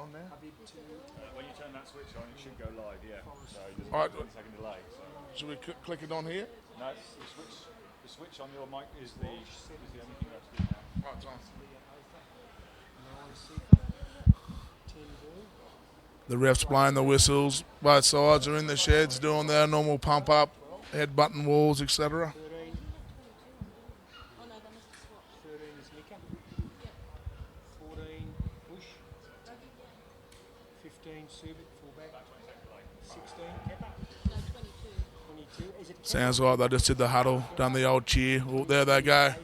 on now? When you turn that switch on, it should go live, yeah. So there's Right. a 1-second delay. So. Should we click it on here? No, the switch on your mic is the only thing you have to do now. Right, it's on. The refs blowing the whistles. Both sides are in the sheds doing their normal pump up, head button walls, etc. 13 is Mika. 14 Bush. 15 Subit, fullback. 16 Kepper. 22. Is it Sounds like they just did the huddle, done the old cheer. Oh, there they go.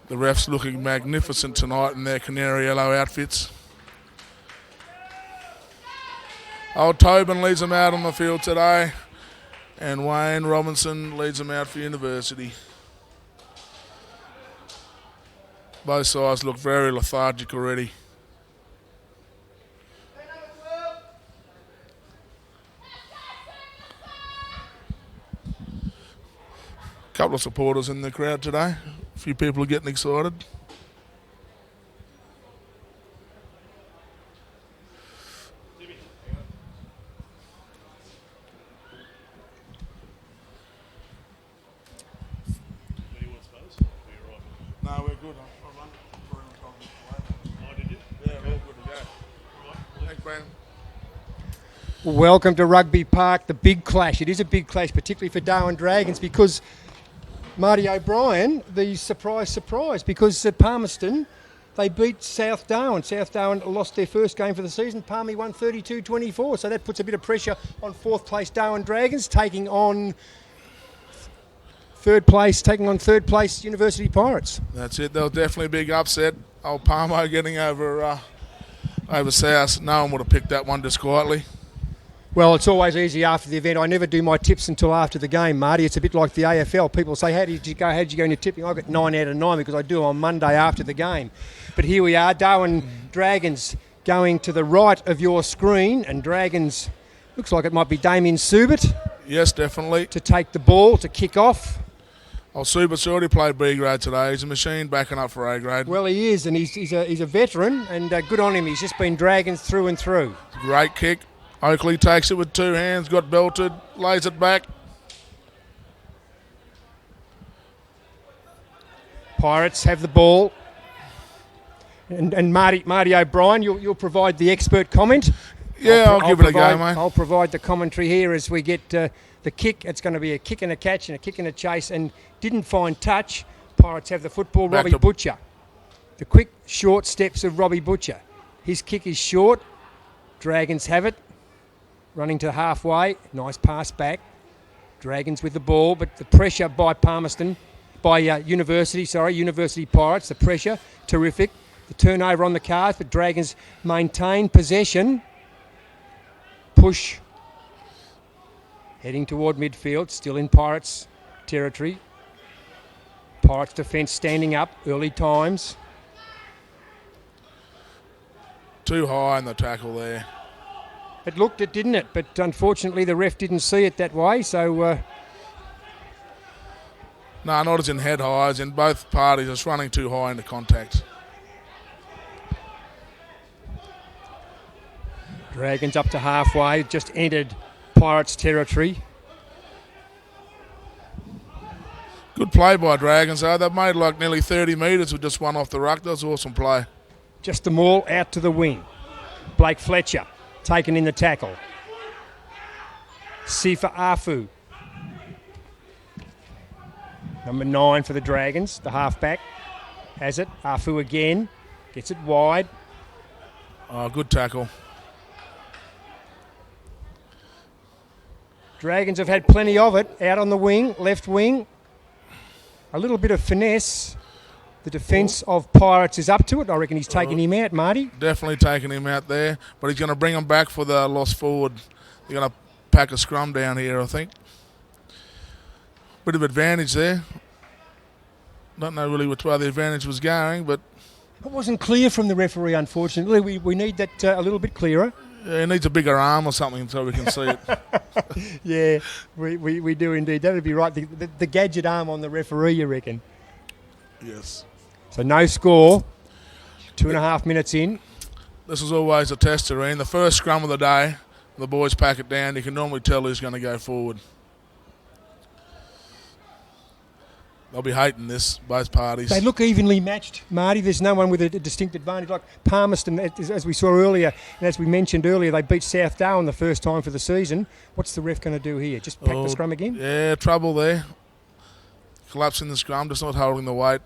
The refs looking magnificent tonight in their canary yellow outfits. Old Tobin leads them out on the field today, and Wayne Robinson leads them out for University. Both sides look very lethargic already. A couple of supporters in the crowd today. A few people are getting excited. No, we're good. I'll run through and Oh, did you? yeah, we're all good to go. Thanks, Brandon. Welcome to Rugby Park, the big clash. It is a big clash, particularly for Darwin Dragons, because Marty O'Brien, the surprise, because at Palmerston, they beat South Darwin. South Darwin lost their first game for the season. Palmy won 32-24, so that puts a bit of pressure on fourth place Darwin Dragons, taking on third place University Pirates. That's it. There was definitely a big upset. Old Palmo getting over South. No one would have picked that one just quietly. Well, it's always easy after the event. I never do my tips until after the game, Marty. It's a bit like the AFL. People say, how did you go in your tipping? I got 9 out of 9 because I do it on Monday after the game. But here we are, Darwin Dragons going to the right of your screen, and Dragons, looks like it might be Damien Subit Yes, definitely. to take the ball, to kick off. Oh, Subert's already played B grade today. He's a machine backing up for A grade. Well, he is, and he's a veteran, and good on him. He's just been Dragons through and through. Great kick. Oakley takes it with 2 hands, got belted, lays it back. Pirates have the ball. And Marty O'Brien, you'll provide the expert comment. Yeah, I'll give it a go, mate. I'll provide the commentary here as we get the kick. It's going to be a kick and a catch and a kick and a chase, and didn't find touch. Pirates have the football. Back Robbie to- Butcher. The quick, short steps of Robbie Butcher. His kick is short. Dragons have it. Running to halfway. Nice pass back. Dragons with the ball, but the pressure by University Pirates, the pressure, terrific. The turnover on the cards, but Dragons maintain possession. Push. Heading toward midfield, still in Pirates territory. Pirates defence standing up, early times. Too high in the tackle there. It looked it, didn't it? But unfortunately the ref didn't see it that way, so No, not as in head high, as in both parties. It's running too high into contact. Dragons up to halfway, just entered Pirates territory. Good play by Dragons, though. They've made like nearly 30 metres with just one off the ruck. That was awesome play. Just the maul out to the wing. Blake Fletcher taken in the tackle. Sifa Afu. Number 9 for the Dragons, the halfback. Has it. Afu again. Gets it wide. Oh, good tackle. Dragons have had plenty of it. Out on the wing, left wing. A little bit of finesse. The defence of Pirates is up to it. I reckon he's taking him out, Marty. Definitely taking him out there, but he's going to bring him back for the loss forward. They're going to pack a scrum down here, I think. Bit of advantage there. Don't know really which way the advantage was going, but It wasn't clear from the referee, unfortunately. We need that a little bit clearer. yeah, he needs a bigger arm or something so we can see it. Yeah, we do indeed. That would be right. The gadget arm on the referee, you reckon? Yes. So no score. 2.5 minutes in. This is always a test, Irene. The first scrum of the day, the boys pack it down. You can normally tell who's going to go forward. They'll be hating this, both parties. They look evenly matched, Marty. There's no one with a distinct advantage. Like Palmerston, as we saw earlier, and as we mentioned earlier, they beat South Darwin the first time for the season. What's the ref going to do here? Just pack the scrum again? Yeah, trouble there. Collapsing the scrum, just not holding the weight.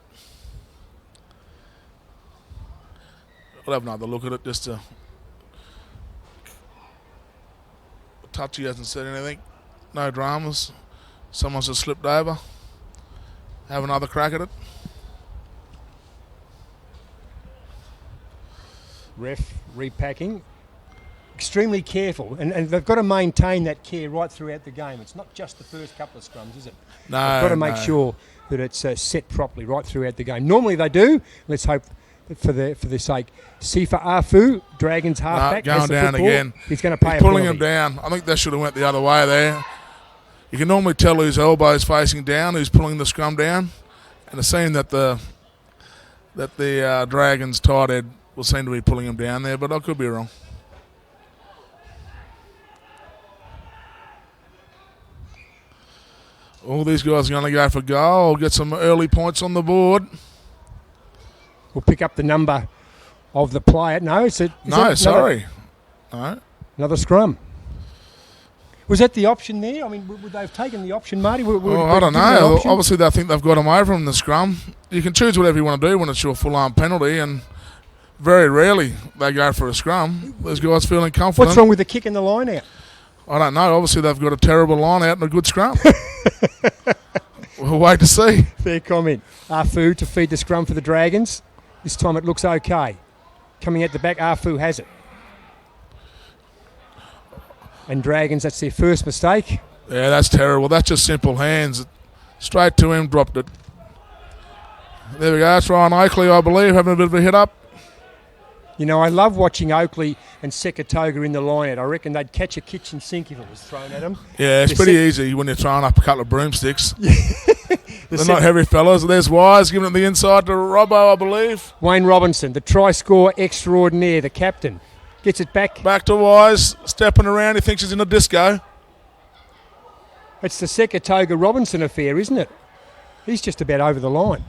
I'll have another look at it just to... Touchy hasn't said anything. No dramas. Someone's just slipped over. Have another crack at it. Ref repacking. Extremely careful, and they've got to maintain that care right throughout the game. It's not just the first couple of scrums, is it? No, they've got to make sure that it's set properly right throughout the game. Normally they do. Let's hope for their sake. Sifa Afu, Dragons halfback, going down again. He's going to pay. He's pulling him down. I think they should have went the other way there. You can normally tell whose elbow's facing down, who's pulling the scrum down, and it seemed that the Dragons tight head will seem to be pulling him down there, but I could be wrong. All these guys are going to go for goal, get some early points on the board. We'll pick up the number of the player. No, another scrum. Was that the option there? I mean, would they have taken the option, Marty? I don't know. Obviously, they think they've got him over in the scrum. You can choose whatever you want to do when it's your full-arm penalty, and very rarely they go for a scrum. Those guys feeling confident. What's wrong with the kick and the line out? I don't know. Obviously, they've got a terrible line out and a good scrum. We'll wait to see. Fair comment. Afu to feed the scrum for the Dragons. This time it looks okay. Coming at the back, Afu has it. And Dragons, that's their first mistake. Yeah, that's terrible. That's just simple hands. Straight to him, dropped it. There we go. That's Ryan Oakley, I believe, having a bit of a hit up. You know, I love watching Oakley and Sekatoga in the line. I reckon they'd catch a kitchen sink if it was thrown at them. Yeah, it's pretty easy when you're throwing up a couple of broomsticks. They're not heavy fellas. There's Wise giving it the inside to Robbo, I believe. Wayne Robinson, the try scorer extraordinaire, the captain. Gets it back. Back to Wise, stepping around. He thinks he's in a disco. It's the Sekatoga Robinson affair, isn't it? He's just about over the line.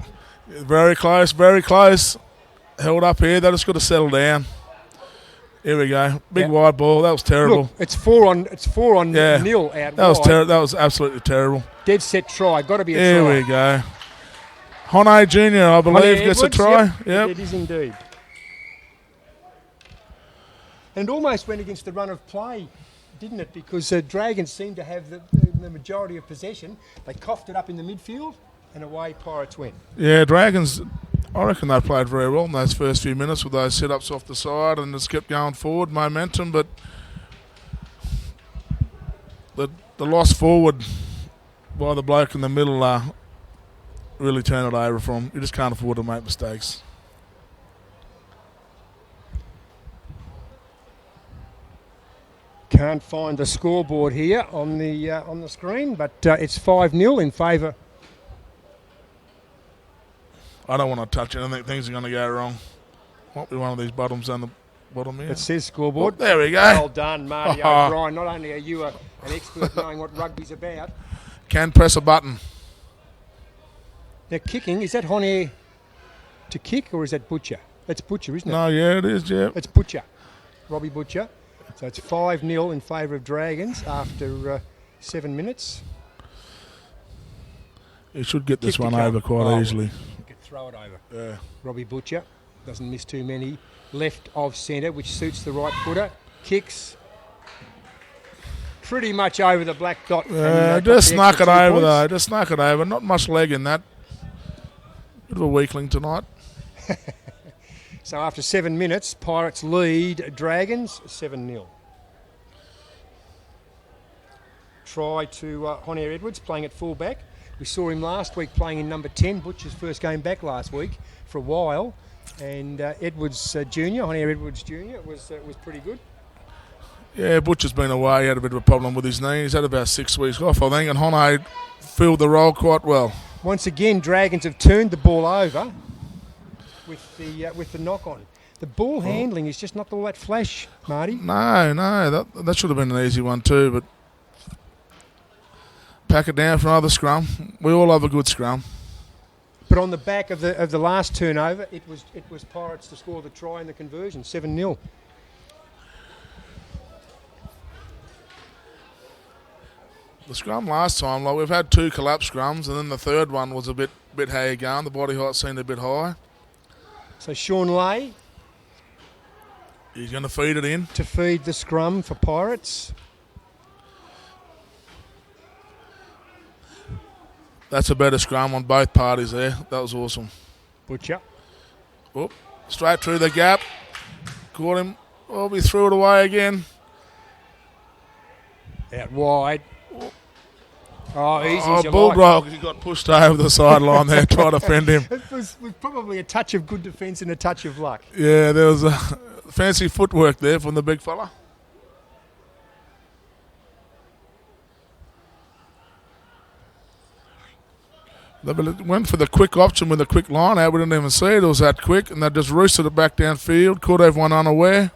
Very close, very close. Held up here. They just got to settle down. Here we go. Big wide ball. That was terrible. Look, it's four on nil out. That was terrible. That was absolutely terrible. Dead set try. Got to be a try. Here we go. Hone Jr., I believe, gets a try. Yep. It is indeed. And it almost went against the run of play, didn't it? Because Dragons seemed to have the majority of possession. They coughed it up in the midfield, and away Pirates went. Yeah, Dragons, I reckon they played very well in those first few minutes with those sit-ups off the side and just kept going forward, momentum, but the loss forward by the bloke in the middle really turned it over for him. You just can't afford to make mistakes. Can't find the scoreboard here on the screen, but it's 5-0 in favour. I don't want to touch it. I think things are going to go wrong. Might be one of these bottoms on the bottom here. It says scoreboard. Oh, there we go. Well done, Marty O'Brien. Not only are you an expert knowing what rugby's about. Can press a button. Now kicking, is that Honair to kick or is that Butcher? That's Butcher, isn't it? No, yeah, it is, yeah. It's Butcher. Robbie Butcher. So it's 5-0 in favour of Dragons after 7 minutes. He should get this one over quite easily. He could throw it over. Yeah. Robbie Butcher doesn't miss too many. Left of centre, which suits the right footer. Kicks pretty much over the black dot. Just snuck it over though. Just snuck it over. Not much leg in that. Bit of a weakling tonight. So after 7 minutes, Pirates lead Dragons 7-0. Try to Honair Edwards playing at fullback. We saw him last week playing in number 10, Butcher's first game back last week for a while. And Edwards Jr., Honair Edwards Jr. was pretty good. Yeah, Butcher's been away. He had a bit of a problem with his knee. He's had about 6 weeks off, I think, and Honair filled the role quite well. Once again, Dragons have turned the ball over. with the knock on. The ball handling is just not all that flash, Marty. No, that should have been an easy one too, but pack it down for another scrum. We all love a good scrum. But on the back of the last turnover, it was Pirates to score the try and the conversion, 7-0. The scrum last time, like we've had 2 collapse scrums, and then the third one was a bit how you going. The body height seemed a bit high. So Sean Lay He's going to feed it in. to feed the scrum for Pirates. That's a better scrum on both parties there. That was awesome. Butcher. Oh, straight through the gap. Caught him. Oh, we threw it away again. Out wide. Oh, easy as you Bulldog, he got pushed over the sideline there, trying to fend him. It was probably a touch of good defence and a touch of luck. Yeah, there was a fancy footwork there from the big fella. They went for the quick option with a quick line out. We didn't even see it. It was that quick, and they just roosted it back downfield, caught everyone unaware.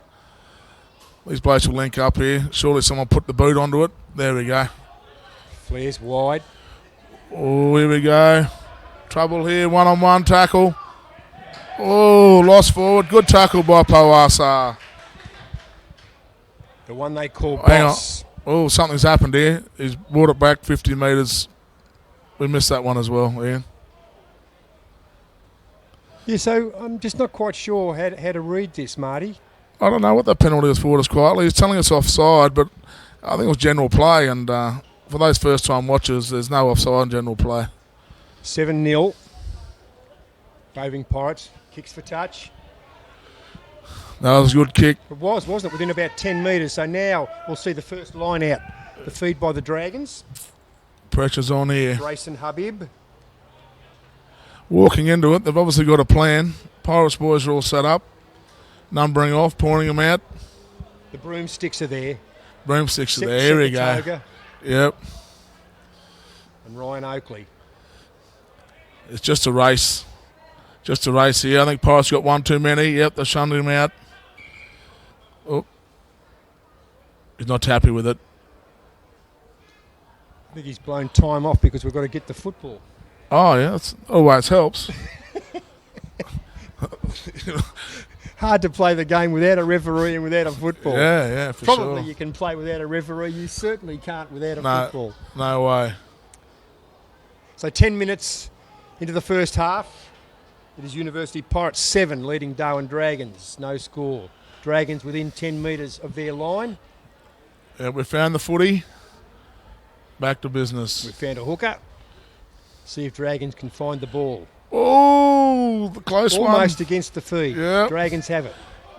These blokes will link up here. Surely someone put the boot onto it. There we go. Flares wide. Oh, here we go. Trouble here, one-on-one tackle. Oh, lost forward. Good tackle by Powasa. The one they call Hang Boss. Oh, something's happened here. He's brought it back 50 metres. We missed that one as well, Ian. Yeah, so I'm just not quite sure how to read this, Marty. I don't know what the penalty was for us quietly. He's telling us offside, but I think it was general play, and for those first-time watchers, there's no offside in general play. 7-0. Roving Pirates. Kicks for touch. That was a good kick. It was, wasn't it? Within about 10 metres. So now we'll see the first line out. The feed by the Dragons. Pressure's on here. Grayson Habib. Walking into it, they've obviously got a plan. Pirates boys are all set up. Numbering off, pouring them out. The broomsticks are there. Broomsticks are there. Here we go. Toga Yep. and Ryan Oakley. It's just a race. Just a race here. I think Pirates got one too many. Yep, they shunned him out. Oh. He's not happy with it. I think he's blown time off because we've got to get the football. Oh, yeah. That always helps. Hard to play the game without a referee and without a football. Yeah, for sure. Probably you can play without a referee. You certainly can't without a football. No way. So 10 minutes into the first half. It is University Pirates 7 leading Darwin Dragons. No score. Dragons within 10 metres of their line. Yeah, we found the footy. Back to business. We found a hooker. See if Dragons can find the ball. Oh, the close one. Almost against the feed. Yep. Dragons have it.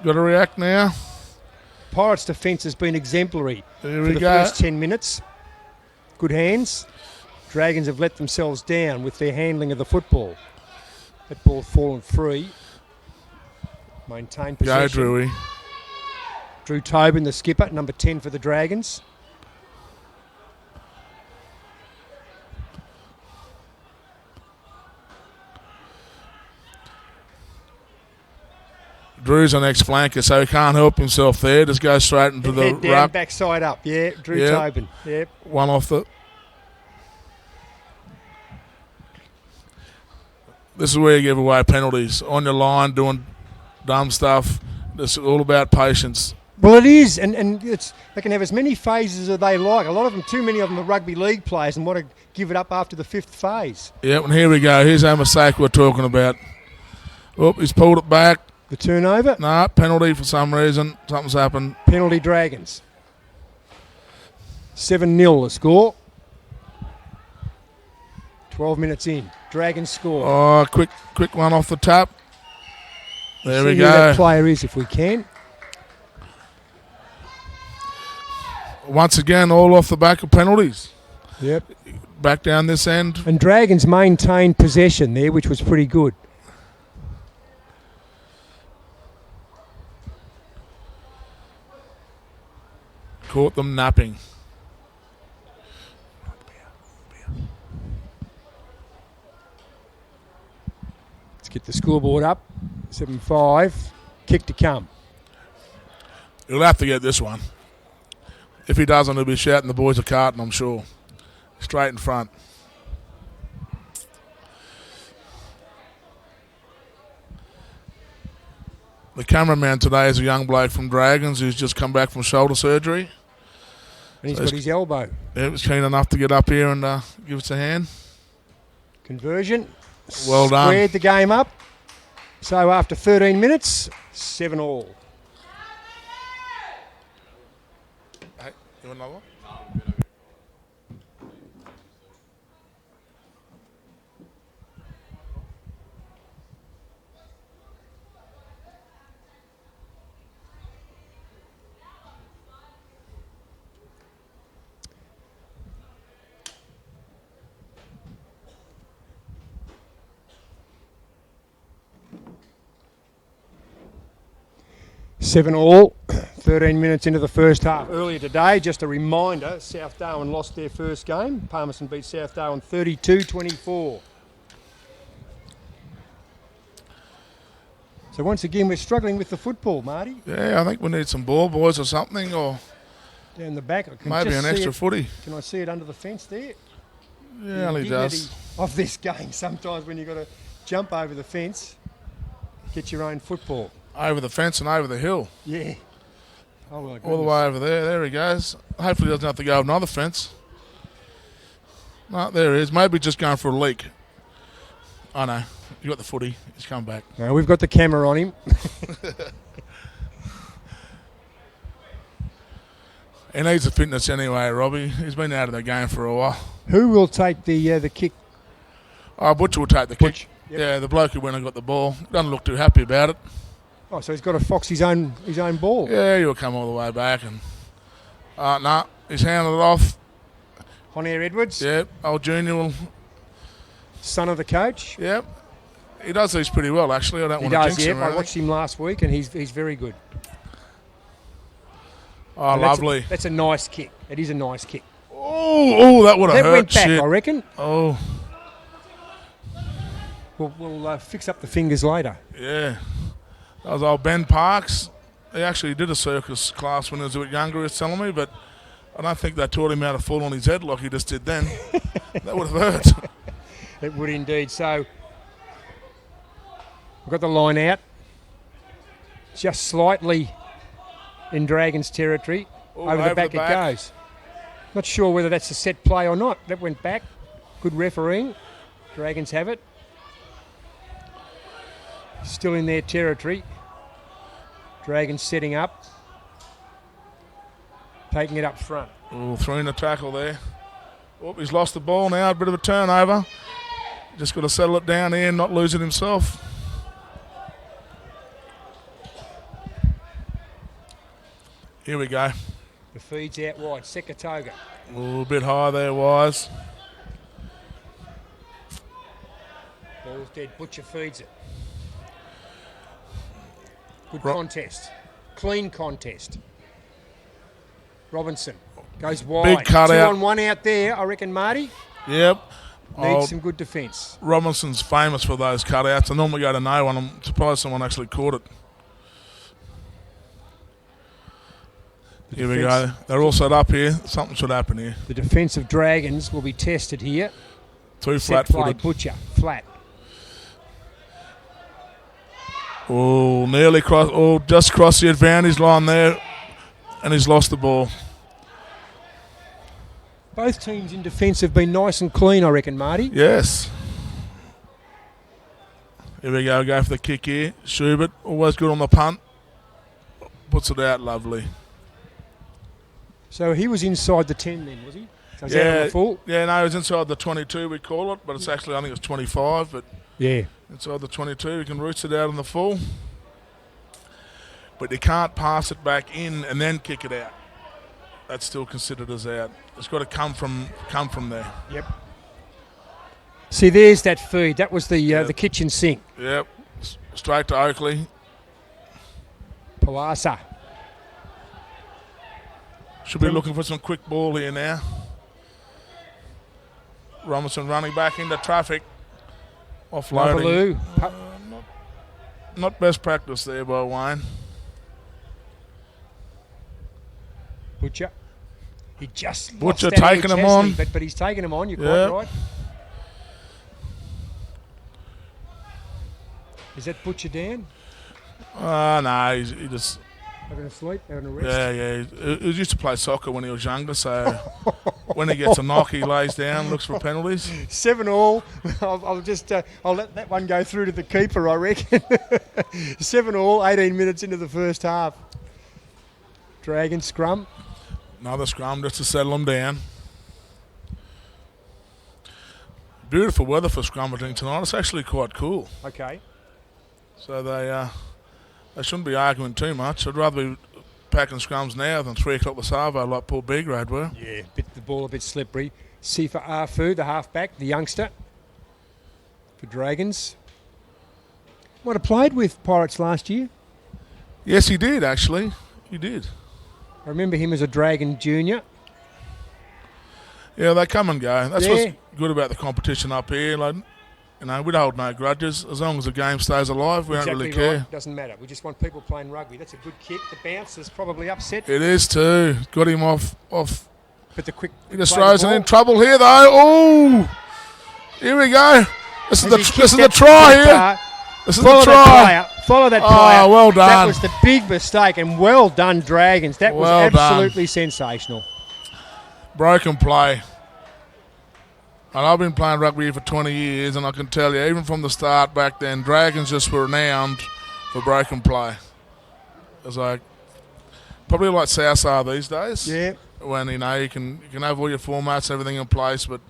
Got to react now. Pirates' defence has been exemplary There for we the go. first 10 minutes. Good hands. Dragons have let themselves down with their handling of the football. That ball fallen free. Maintain Go, possession. Drewy. Drew Tobin, the skipper, number 10 for the Dragons. Drew's an ex-flanker, so he can't help himself there. Just goes straight into the Head down, ruck. backside up. Yeah, Drew Yep. Tobin. Yep. One off the... This is where you give away penalties. On your line, doing dumb stuff. It's all about patience. Well, it is, and they can have as many phases as they like. A lot of them, too many of them are rugby league players and want to give it up after the 5th phase. Yep, and here we go. Here's our mistake we're talking about. Oh, he's pulled it back. The turnover, No, penalty for some reason. Something's happened. penalty Dragons. 7-0 the score. 12 minutes in. Dragons score. Oh, quick one off the tap. There See we who that go. player is if we can. Once again, all off the back of penalties. Yep. Back down this end. And Dragons maintained possession there, which was pretty good. Caught them napping. Let's get the scoreboard up. 7-5. Kick to come. He'll have to get this one. If he doesn't, he'll be shouting the boys are carting, I'm sure. Straight in front. The cameraman today is a young bloke from Dragons who's just come back from shoulder surgery. And he's got his elbow. He was keen enough to get up here and give us a hand. Conversion. Well done. Squared the game up. So after 13 minutes, 7-all. Hey, you want another one? 7-all, 13 minutes into the first half. Earlier today, just a reminder, South Darwin lost their first game. Palmerston beat South Darwin 32-24. So once again, we're struggling with the football, Marty. Yeah, I think we need some ball boys or something, or Down the back. I can maybe just an see extra it. footy. Can I see it under the fence there? Yeah, The he does. dignity of this game, sometimes when you've got to jump over the fence, get your own football. Over the fence and over the hill. Yeah. Oh, my All the goodness. way over there. There he goes. Hopefully he doesn't have to go over another fence. No, there he is. Maybe just going for a leak. Oh, no. You got the footy. He's come back. No, we've got the camera on him. He needs the fitness anyway, Robbie. He's been out of the game for a while. Who will take the kick? Oh, Butcher will take the kick. Yep. Yeah, the bloke who went and got the ball. Doesn't look too happy about it. Oh, so he's got to fox his own ball. Yeah, he'll come all the way back. And no, he's handed it off. Honair Edwards, Yep, old Junior will. son of the coach. Yep. He does these pretty well, actually. I don't He want to does, jinx yeah. him. I Really. watched him last week, and he's very good. Oh, And lovely. That's a nice kick. It is a nice kick. Oh, that would have That hurt. went back, Shit. I reckon. Oh, We'll fix up the fingers later. yeah. That was old Ben Parks. He actually did a circus class when he was a bit younger, he was telling me, but I don't think they taught him how to fall on his head like he just did then. That would have hurt. It would indeed. So we've got the line out. Just slightly in Dragons territory. Oh, over the back it goes. Not sure whether that's a set play or not. That went back. Good refereeing. Dragons have it. Still in their territory. Dragons setting up. Taking it up front. Oh, threw in a tackle there. Oh, he's lost the ball now. A bit of a turnover. Just got to settle it down here and not lose it himself. Here we go. The feed's out wide. Sekatoga. Oh, a bit high there, Wise. Ball's dead. Butcher feeds it. Good Ro- contest. Clean contest. Robinson goes wide. Big cutout. 2 on 1 out there, I reckon, Marty. Yep. Needs Oh, some good defence. Robinson's famous for those cutouts. I normally go to no one. I'm surprised someone actually caught it. Here we go. They're all set up here. Something should happen here. The defence of Dragons will be tested here. Two Set play, flat-footed. Butcher, flat. Oh, nearly cross. Oh, just crossed the advantage line there, and he's lost the ball. Both teams in defence have been nice and clean, I reckon, Marty. Yes. Here we go. Go for the kick here. Schubert, always good on the punt. Puts it out lovely. So he was inside the 10 then, was he? So he's out on the full? Yeah, no, he was inside the 22, we call it, but it's actually, I think it's 25, but Yeah. inside the 22, you can roots it out on the full. But you can't pass it back in and then kick it out. That's still considered as out. It's got to come from there. Yep. See, there's that feed. That was the kitchen sink. Yep. Straight to Oakley. Palasa. Should be looking for some quick ball here now. Robinson running back into traffic. Offloading. Lovaloo. not best practice there by Wayne. Butcher. He just Butcher lost that taking edge, him hasn't on. he? But he's taking him on. You're Yeah. quite right. Is that Butcher down? No, he just. Having a sleep, having a rest. Yeah. He used to play soccer when he was younger, so when he gets a knock, he lays down, looks for penalties. 7-all. I'll let that one go through to the keeper, I reckon. 7-all, 18 minutes into the first half. Dragon scrum. Another scrum just to settle them down. Beautiful weather for scrummaging tonight. It's actually quite cool. Okay. So they shouldn't be arguing too much. I'd rather be packing scrums now than 3 o'clock this Arvo like Paul B-grade were. Yeah, the ball a bit slippery. Sifa Afu, the halfback, the youngster for Dragons. Might have played with Pirates last year. Yes, he did, actually. He did. I remember him as a Dragon junior. Yeah, they come and go. That's Yeah. what's good about the competition up here. Like, we don't hold grudges. As long as the game stays alive, we don't really care. Right. Doesn't matter. We just want people playing rugby. That's a good kick. The bounce is probably upset. It is too. Got him off. But the quick. He just play the throws it ball. in trouble here, though. Oh! Here we go. This is As he kicked the that try kick here. far, This is the Follow that try. player. Follow that Oh, player. well done. That was the big mistake, and well done, Dragons. That was Well done. absolutely sensational. Broken play. And I've been playing rugby for 20 years, and I can tell you, even from the start back then, Dragons just were renowned for broken play. It was like, probably like South are these days. Yeah. When, you can have all your formats, everything in place, but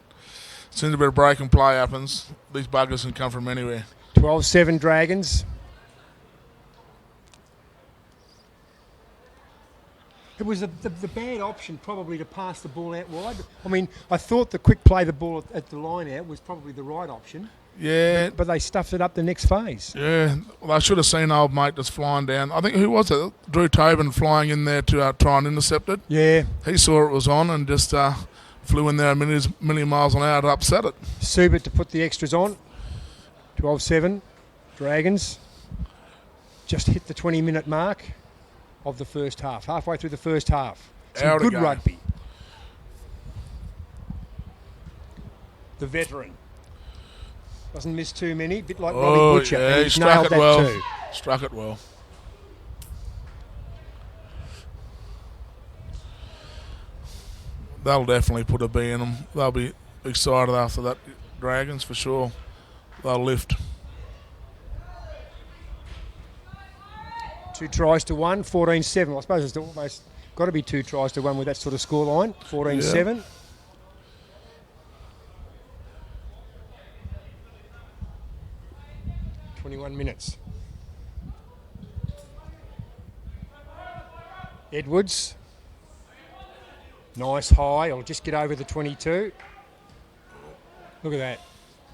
as soon as a bit of break and play happens, these buggers can come from anywhere. 12-7 Dragons. It was the bad option probably to pass the ball out wide. I mean, I thought the quick play the ball at the line out was probably the right option, Yeah, but they stuffed it up the next phase. yeah. Well, I should have seen old mate just flying down. I think, who was it? Drew Tobin flying in there to try and intercept it. Yeah. He saw it was on and just flew in there a million miles an hour to upset it. Subit to put the extras on. 12-7 Dragons. Just hit the 20-minute mark of the first half. Halfway through the first half. Some Out good again. rugby. The veteran. Doesn't miss too many. Bit like Robbie Butcher. Yeah, and he he's struck nailed it that well. too. Struck it well. That'll definitely put a B in them. They'll be excited after that, Dragons, for sure. They'll lift. 2 tries to 1, 14-7. I suppose it's almost got to be 2 tries to 1 with that sort of scoreline. 14-7. 21 minutes. Edwards. Nice high. I'll just get over the 22. Look at that.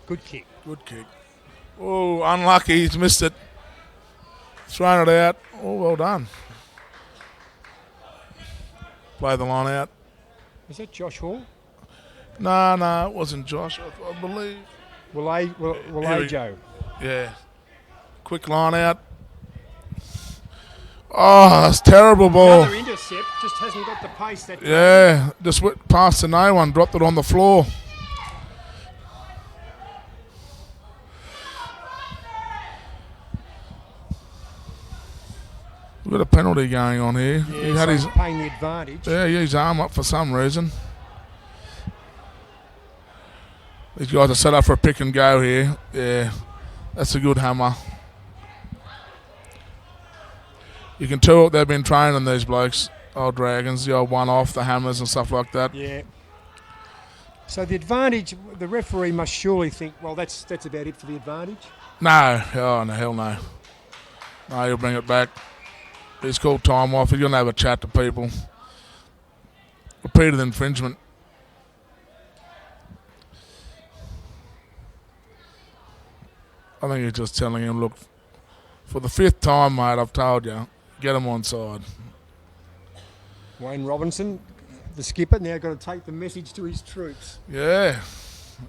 Good kick. Good kick. Oh, unlucky. He's missed it. Thrown it out. Oh, well done. Play the line out. Is that Josh Hall? No, it wasn't Josh, I believe. Joe. Yeah. Quick line out. Oh, that's terrible ball. Another intercept. Just hasn't got the pace that Yeah, just went past to no one, dropped it on the floor. We've got a penalty going on here. He had his paying the advantage. his arm up for some reason. These guys are set up for a pick and go here. Yeah, that's a good hammer. You can tell what they've been training, these blokes. Old Dragons, the old one-off, the hammers and stuff like that. Yeah. So the advantage, the referee must surely think, well, that's about it for the advantage. No, oh no, hell no. No, he'll bring it back. He's called time off. He's going to have a chat to people. Repeated infringement. I think he's just telling him, look, for the 5th time, mate, I've told you, get him on side. Wayne Robinson, the skipper, now got to take the message to his troops. Yeah,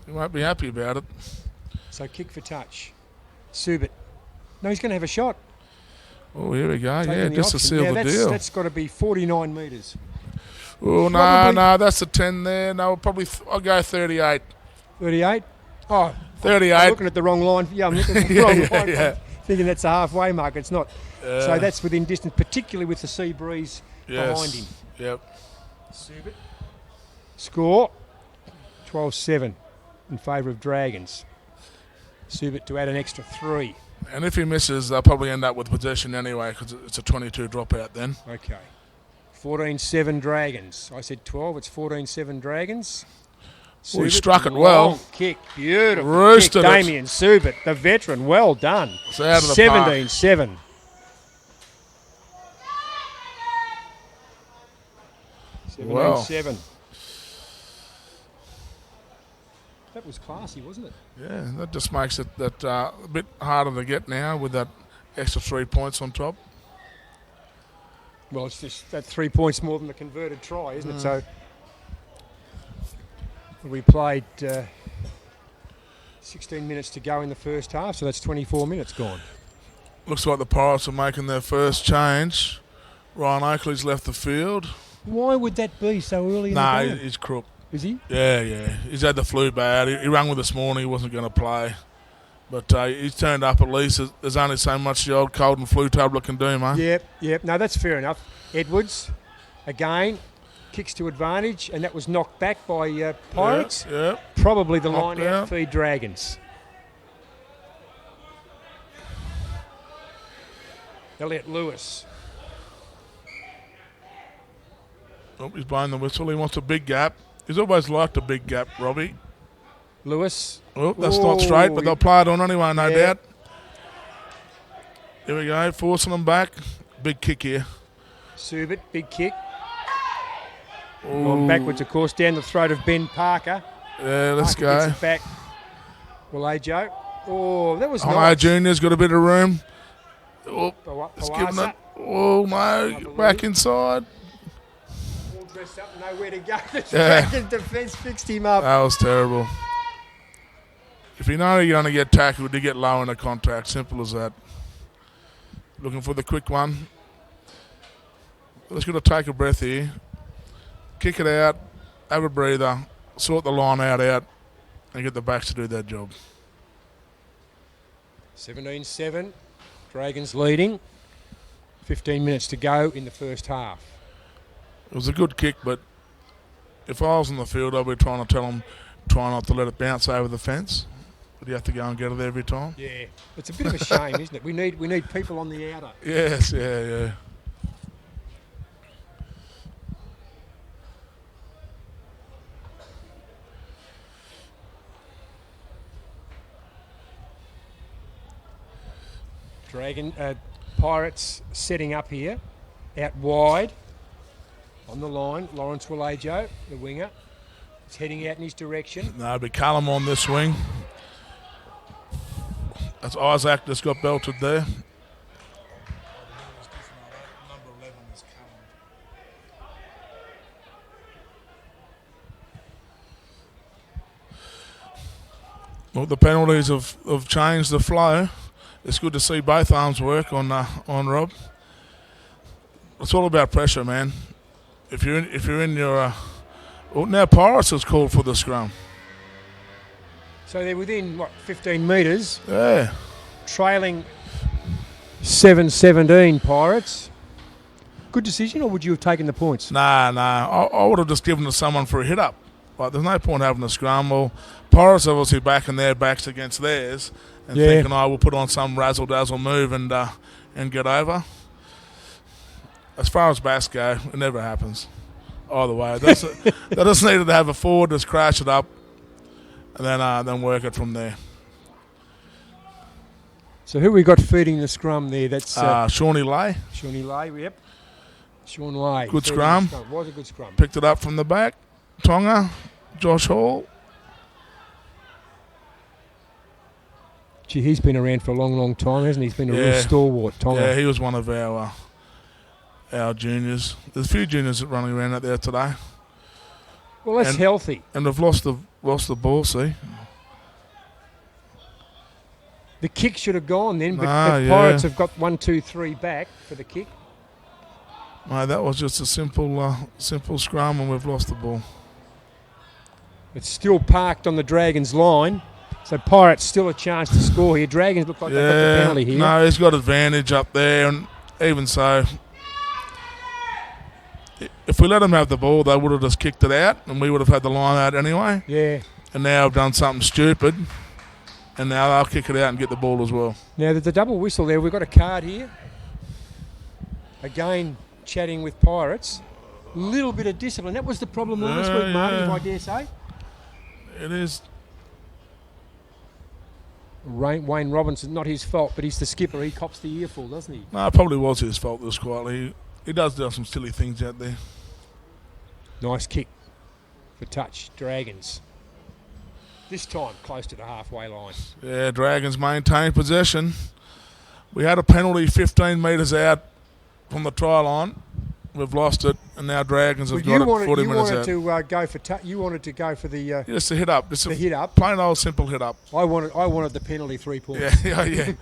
he won't be happy about it. So kick for touch. Subit. No, he's going to have a shot. Oh, here we go. Taking Yeah, the just to option. seal Now the deal. That's got to be 49 metres. Oh, probably- no, that's a 10 there. No, probably I'll go 38. 38. Oh, I'm 38. looking at the wrong line. Yeah, I'm looking at the wrong line. yeah. Thinking that's a halfway mark. It's not. So that's within distance, particularly with the sea breeze behind him. Yep. Score 12-7 in favour of Dragons. Subit to add an extra 3. And if he misses, they'll probably end up with possession anyway because it's a 22 dropout then. Okay. 14-7 Dragons. I said 12. It's 14-7 Dragons. Well, he Subit, struck it well. long kick. Beautiful Roosted kick. it. Damien Subit, the veteran. Well done. It's out of the park. 17-7. Wow. 17-7. That was classy, wasn't it? Yeah, that just makes it that a bit harder to get now with that extra 3 points on top. Well, it's just that 3 points more than the converted try, isn't it? So we played 16 minutes to go in the first half, so that's 24 minutes gone. Looks like the Pirates are making their first change. Ryan Oakley's left the field. Why would that be so early in Nah, the game? he's crook. Is he? Yeah. He's had the flu bad. He rang with this morning. He wasn't going to play. But he's turned up at least. There's only so much the old cold and flu tablet can do, mate. Yep. No, that's fair enough. Edwards, again, kicks to advantage, and that was knocked back by Pirates. Yep. Probably the Knocked line out out. for Dragons. Elliot Lewis. Oh, he's blowing the whistle. He wants a big gap. He's always liked a big gap, Robbie. Lewis. Oh, that's not straight, but they'll play it on anyway, no Yeah. doubt. Here we go, forcing them back. Big kick here. Subit, big kick. Ooh. Gone backwards, of course, down the throat of Ben Parker. Yeah, let's Parker gets go. it back. Well, Joe. Oh, that was I know nice. Junior's got a bit of room. Oh, it's giving Pawasa, it. Oh, no, back inside. all dressed up, nowhere to go. The Yeah. Dragons defence fixed him up. That was terrible. If you know you're going to get tackled, you get low in the contact. Simple as that. Looking for the quick one. Let's got to take a breath here. Kick it out. Have a breather. Sort the line out, and get the backs to do that job. 17-7. Dragons leading. 15 minutes to go in the first half. It was a good kick, but if I was on the field, I'd be trying to tell them, try not to let it bounce over the fence. But you have to go and get it every time. Yeah, it's a bit of a shame, isn't it? We need people on the outer. Yes, yeah. Pirates setting up here, out wide, on the line. Lawrence Walajo, the winger, is heading out in his direction. No, but Callum on this wing. That's Isaac that's got belted there. Well, the penalties have changed the flow. It's good to see both arms work on Rob. It's all about pressure, man. If you're in your well, now Pirates has called for the scrum. So they're within 15 metres, Yeah. trailing 7-17 Pirates. Good decision, or would you have taken the points? Nah. I would have just given it to someone for a hit up. Like, there's no point having a scrum. Well, Pirates obviously backing their backs against theirs and thinking, I will put on some razzle dazzle move and get over. As far as backs go, it never happens. Either way, they just needed to have a forward, just crash it up, and then work it from there. So who we got feeding the scrum there? That's Shawnee Lay Shawnee Lay, yep. Sean Lay. Good feeding scrum. the Was a good scrum. picked it up from the back. Tonga, Josh Hall. Gee, he's been around for a long, long time, hasn't he? He's been a real Yeah. stalwart, Tonga. Yeah, he was one of our juniors. There's a few juniors running around out there today, Well, that's And- healthy. and they've lost the ball. See, The kick should have gone then, but, Ah, but Pirates yeah. have got 1, 2, 3 back for the kick. No, that was just a simple scrum, and we've lost the ball. It's still parked on the Dragons' line, so Pirates still a chance to score here. Dragons look like they've got the penalty here. No, he's got advantage up there, and even so, if we let him have the ball, they would have just kicked it out, and we would have had the line out anyway. Yeah. And now I've done something stupid, and now they'll kick it out and get the ball as well. Now there's a double whistle there. We've got a card here. Again, chatting with Pirates. Little bit of discipline. That was the problem last week, Marty, if I dare say. It is. Wayne Robinson, not his fault, but he's the skipper. He cops the earful, doesn't he? No, it probably was his fault this quietly. He does do some silly things out there. Nice kick for touch, Dragons. This time close to the halfway line. Yeah, Dragons maintain possession. We had a penalty 15 metres out from the try line. We've lost it, and now Dragons have got it 40 minutes out. You wanted to go for the Just a hit up. Just the a hit up. plain old simple hit up. I wanted the penalty 3 points. Yeah.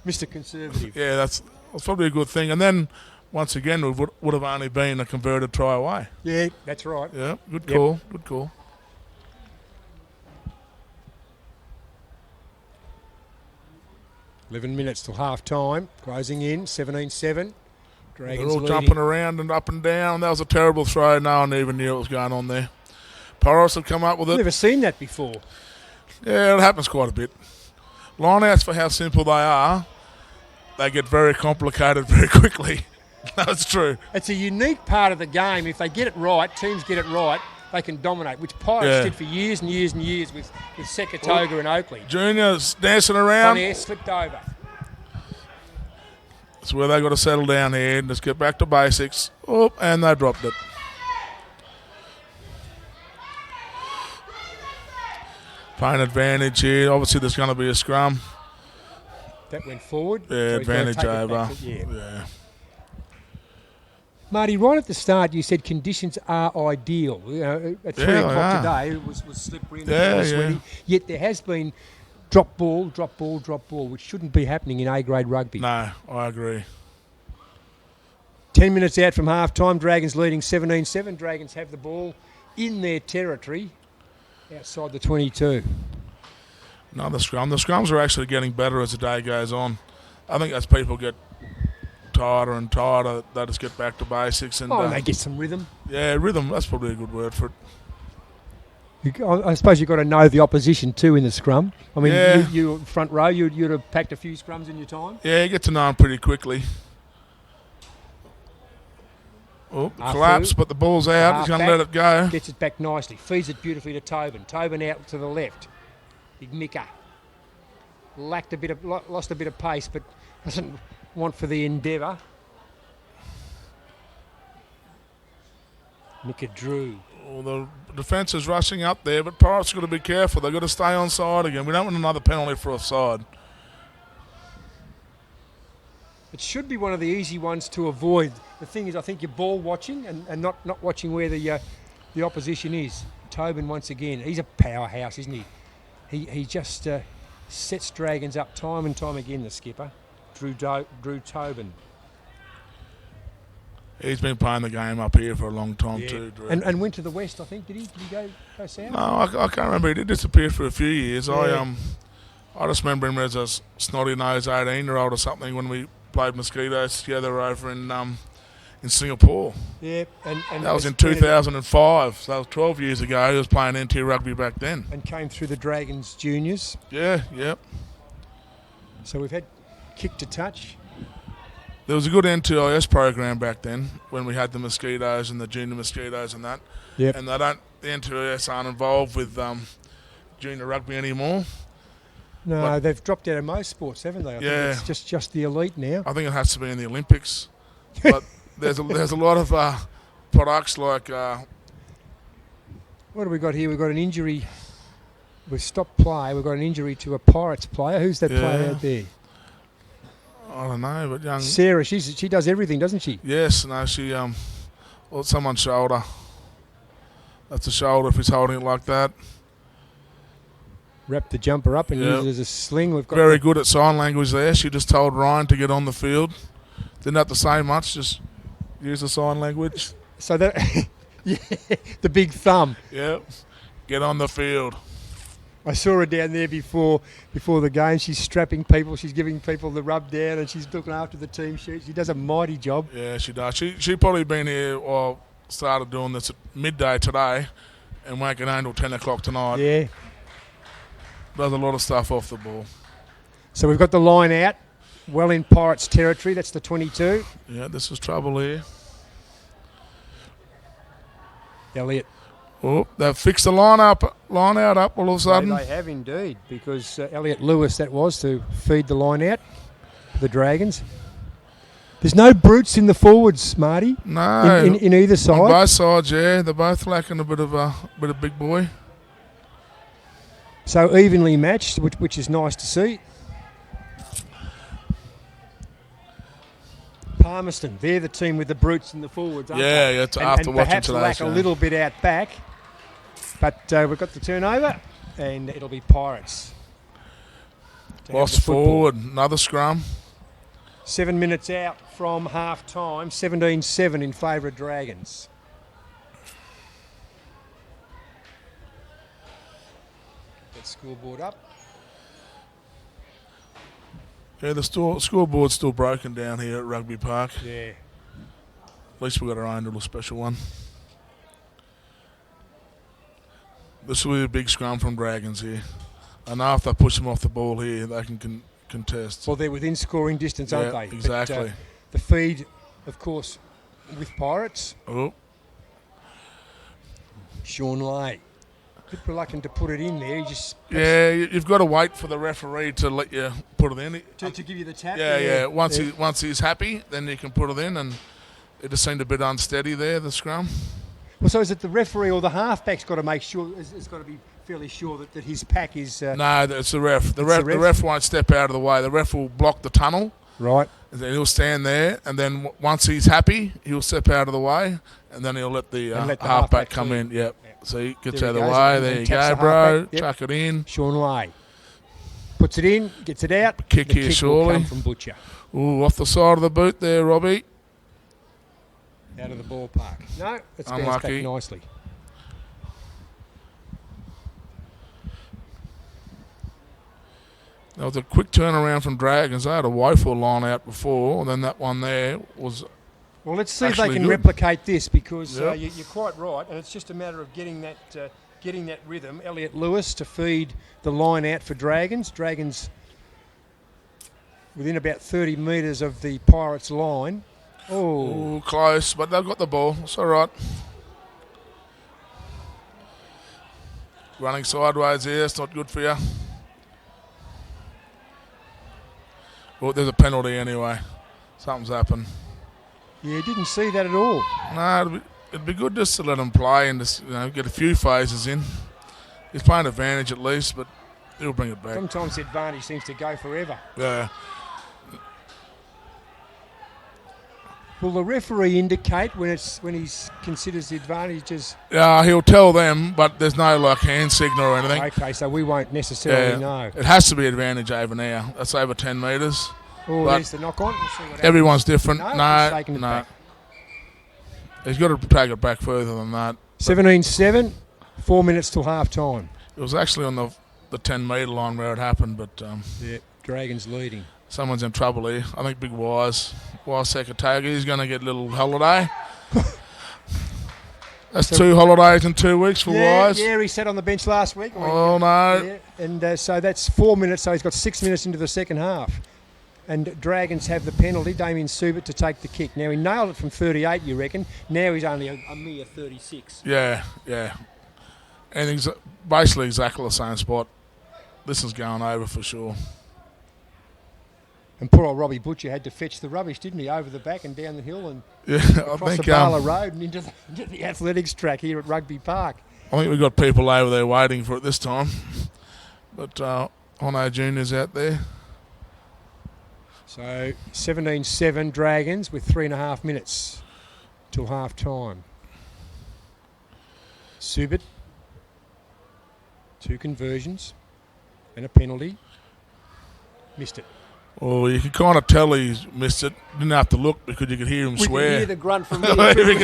Mr. Conservative. Yeah, that's probably a good thing. And then, once again, we would have only been a converted try away. Yeah, that's right. Yeah, good call. Good call. $11 minutes till half time. Closing in, 17-7. They're Dragons all leading. jumping around and up and down. That was a terrible throw. No one even knew what was going on there. Pirates have come up with it. Never seen that before. Yeah, it happens quite a bit. Line-outs, for how simple they are, they get very complicated very quickly. That's true. It's a unique part of the game. If they get it right, teams get it right, they can dominate, which Pirates did for years and years and years with Sekatoga and Oakley. Junior's dancing around. Bonnier slipped over. That's where they got to settle down here and just get back to basics. Oh, and they dropped it. Playing advantage here. Obviously, there's going to be a scrum. That went forward. Yeah, So he's gonna advantage take it over. back to- Yeah. Marty, right at the start, you said conditions are ideal. At 3 o'clock they today, it was slippery and Yeah, sweaty. yeah. Yet there has been drop ball, which shouldn't be happening in A-grade rugby. No, I agree. 10 minutes out from half-time, Dragons leading 17-7. Dragons have the ball in their territory outside the 22. Another scrum. The scrums are actually getting better as the day goes on. I think as people get tighter and tighter, they just get back to basics. And And they get some rhythm. yeah, rhythm, that's probably a good word for it. I suppose you've got to know the opposition too in the scrum. I mean, Yeah. you front row, you'd have packed a few scrums in your time. Yeah, you get to know them pretty quickly. Oh, Afu. collapse, but the ball's out. He's going to Half let it go. Gets it back nicely. Feeds it beautifully to Tobin. Tobin out to the left. Big Mika. Lost a bit of pace, but doesn't want for the endeavour. Mika Drew. Well, the defence is rushing up there, but Pirates got to be careful. They've got to stay on side again. We don't want another penalty for offside. It should be one of the easy ones to avoid. The thing is, I think you're ball watching and not watching where the opposition is. Tobin once again. He's a powerhouse, isn't he? He just sets Dragons up time and time again, the skipper. Drew Tobin. He's been playing the game up here for a long time too, Drew. And went to the west, I think. Did he go south? No, I can't remember. He did disappear for a few years. Yeah. I just remember him as a snotty-nosed 18-year-old or something when we played mosquitoes together over in Singapore. Yeah, and That was in 2005, so that was 12 years ago. He was playing NT rugby back then. And came through the Dragons juniors. Yeah. So we've had kick to touch. There was a good NTIS program back then when we had the mosquitoes and the junior mosquitoes and that. Yep. And the NTIS aren't involved with junior rugby anymore. No, they've dropped out of most sports, haven't they? I think it's just the elite now. I think it has to be in the Olympics. But there's a lot of products like... What have we got here? We've got an injury. We've stopped play. We've got an injury to a Pirates player. Who's that player out there? I don't know, but young... Sarah, she does everything, doesn't she? Yes, no, she... well, it's someone's shoulder. That's a shoulder if he's holding it like that. Wrap the jumper up and Yep. use it as a sling. We've got Very good at sign language there. She just told Ryan to get on the field. Didn't have to say much, just use the sign language. So that yeah, the big thumb. Yep. Get on the field. I saw her down there before the game. She's strapping people. She's giving people the rub down, and she's looking after the team sheet. She does a mighty job. Yeah, she does. She probably been here or started doing this at midday today and won't get home till 10 o'clock tonight. Yeah. Does a lot of stuff off the ball. So we've got the line out, well in Pirates territory. That's the 22. Yeah, this is trouble here. Elliot. Oh, they've fixed the line out up all of a sudden. They have indeed, because Elliot Lewis, that was, to feed the line out for the Dragons. There's no brutes in the forwards, Marty. No. In either side. On both sides, yeah. They're both lacking a bit of big boy. So evenly matched, which is nice to see. Palmerston, they're the team with the brutes in the forwards, aren't they? Yeah, after and watching perhaps today's lack game. a little bit out back. But we've got the turnover, and it'll be Pirates. to have Lost the football. forward, another scrum. 7 minutes out from half time, 17-7 in favour of Dragons. That scoreboard up. Yeah, the scoreboard's still broken down here at Rugby Park. Yeah. At least we've got our own little special one. This will be a big scrum from Dragons here. I know if they push them off the ball here, they can contest. Well, they're within scoring distance, aren't Yeah, they? exactly. But, the feed, of course, with Pirates. Oh, Sean Lay. A bit reluctant to put it in there. He just yeah, you've got to wait for the referee to let you put it in. to give you the tap. Yeah. Once he's happy, then you can put it in, and it just seemed a bit unsteady there, the scrum. Well, so is it the referee or the halfback's got to make sure? It's got to be fairly sure that his pack is No, it's the ref. The the ref won't step out of the way. The ref will block the tunnel. right. And then he'll stand there, and then once he's happy, he'll step out of the way, and then he'll let the, And let the halfback halfback come through. in. Yep. So he gets There out he of the goes, way. and There then you taps go, the bro. halfback. Yep. Chuck it in. Sean Lay puts it in, gets it out. Kick the here, kick surely. will come from Butcher Ooh, off the side of the boot there, Robbie. out of the ballpark. No, it's bounced Unlucky. back nicely. That was a quick turnaround from Dragons. They had a woeful line out before, and then that one there was. Well, let's see if they Actually can good. replicate this, because Yep. you're quite right, and it's just a matter of getting that rhythm. Elliot Lewis to feed the line out for Dragons. Dragons within about 30 metres of the Pirates line. Oh, Ooh, close, but they've got the ball. It's all right. Running sideways here. It's not good for you. Well, there's a penalty anyway. Something's happened. yeah, didn't see that at all. No, it'd be good just to let him play and just get a few phases in. He's playing advantage at least, but he'll bring it back. Sometimes the advantage seems to go forever. Yeah. Will the referee indicate when he considers the advantage as Yeah, he'll tell them, but there's no hand signal or anything. okay? So we won't necessarily know. It has to be advantage over now. That's over 10 metres. Oh, but there's the knock on. We'll see what happens. Everyone's different. No, he's No, taking it no. back. He's got to take it back further than that. 17-7, 4 minutes till half time. It was actually on the 10-metre line where it happened, but Yeah, Dragons leading. someone's in trouble here. I think Big Wise Sekatagi, he's going to get a little holiday. That's 2 holidays in 2 weeks for Wise. Yeah, he sat on the bench last week. Oh, no. Yeah, and so that's 4 minutes, so he's got 6 minutes into the second half. And Dragons have the penalty, Damien Subit, to take the kick. Now, he nailed it from 38, you reckon. Now he's only a mere 36. Yeah. And basically exactly the same spot. This is going over for sure. And poor old Robbie Butcher had to fetch the rubbish, didn't he, over the back and down the hill and Yeah, I across think the Bala Road and into the athletics track here at Rugby Park. we've got people over there waiting for it this time. But Hono Junior's out there. So 17-7 Dragons with 3.5 minutes till half time. Subit, 2 conversions. And a penalty. Missed it. Well, you can kind of tell he's missed it. Didn't have to look because you could hear him We swear. can hear the grunt from me. We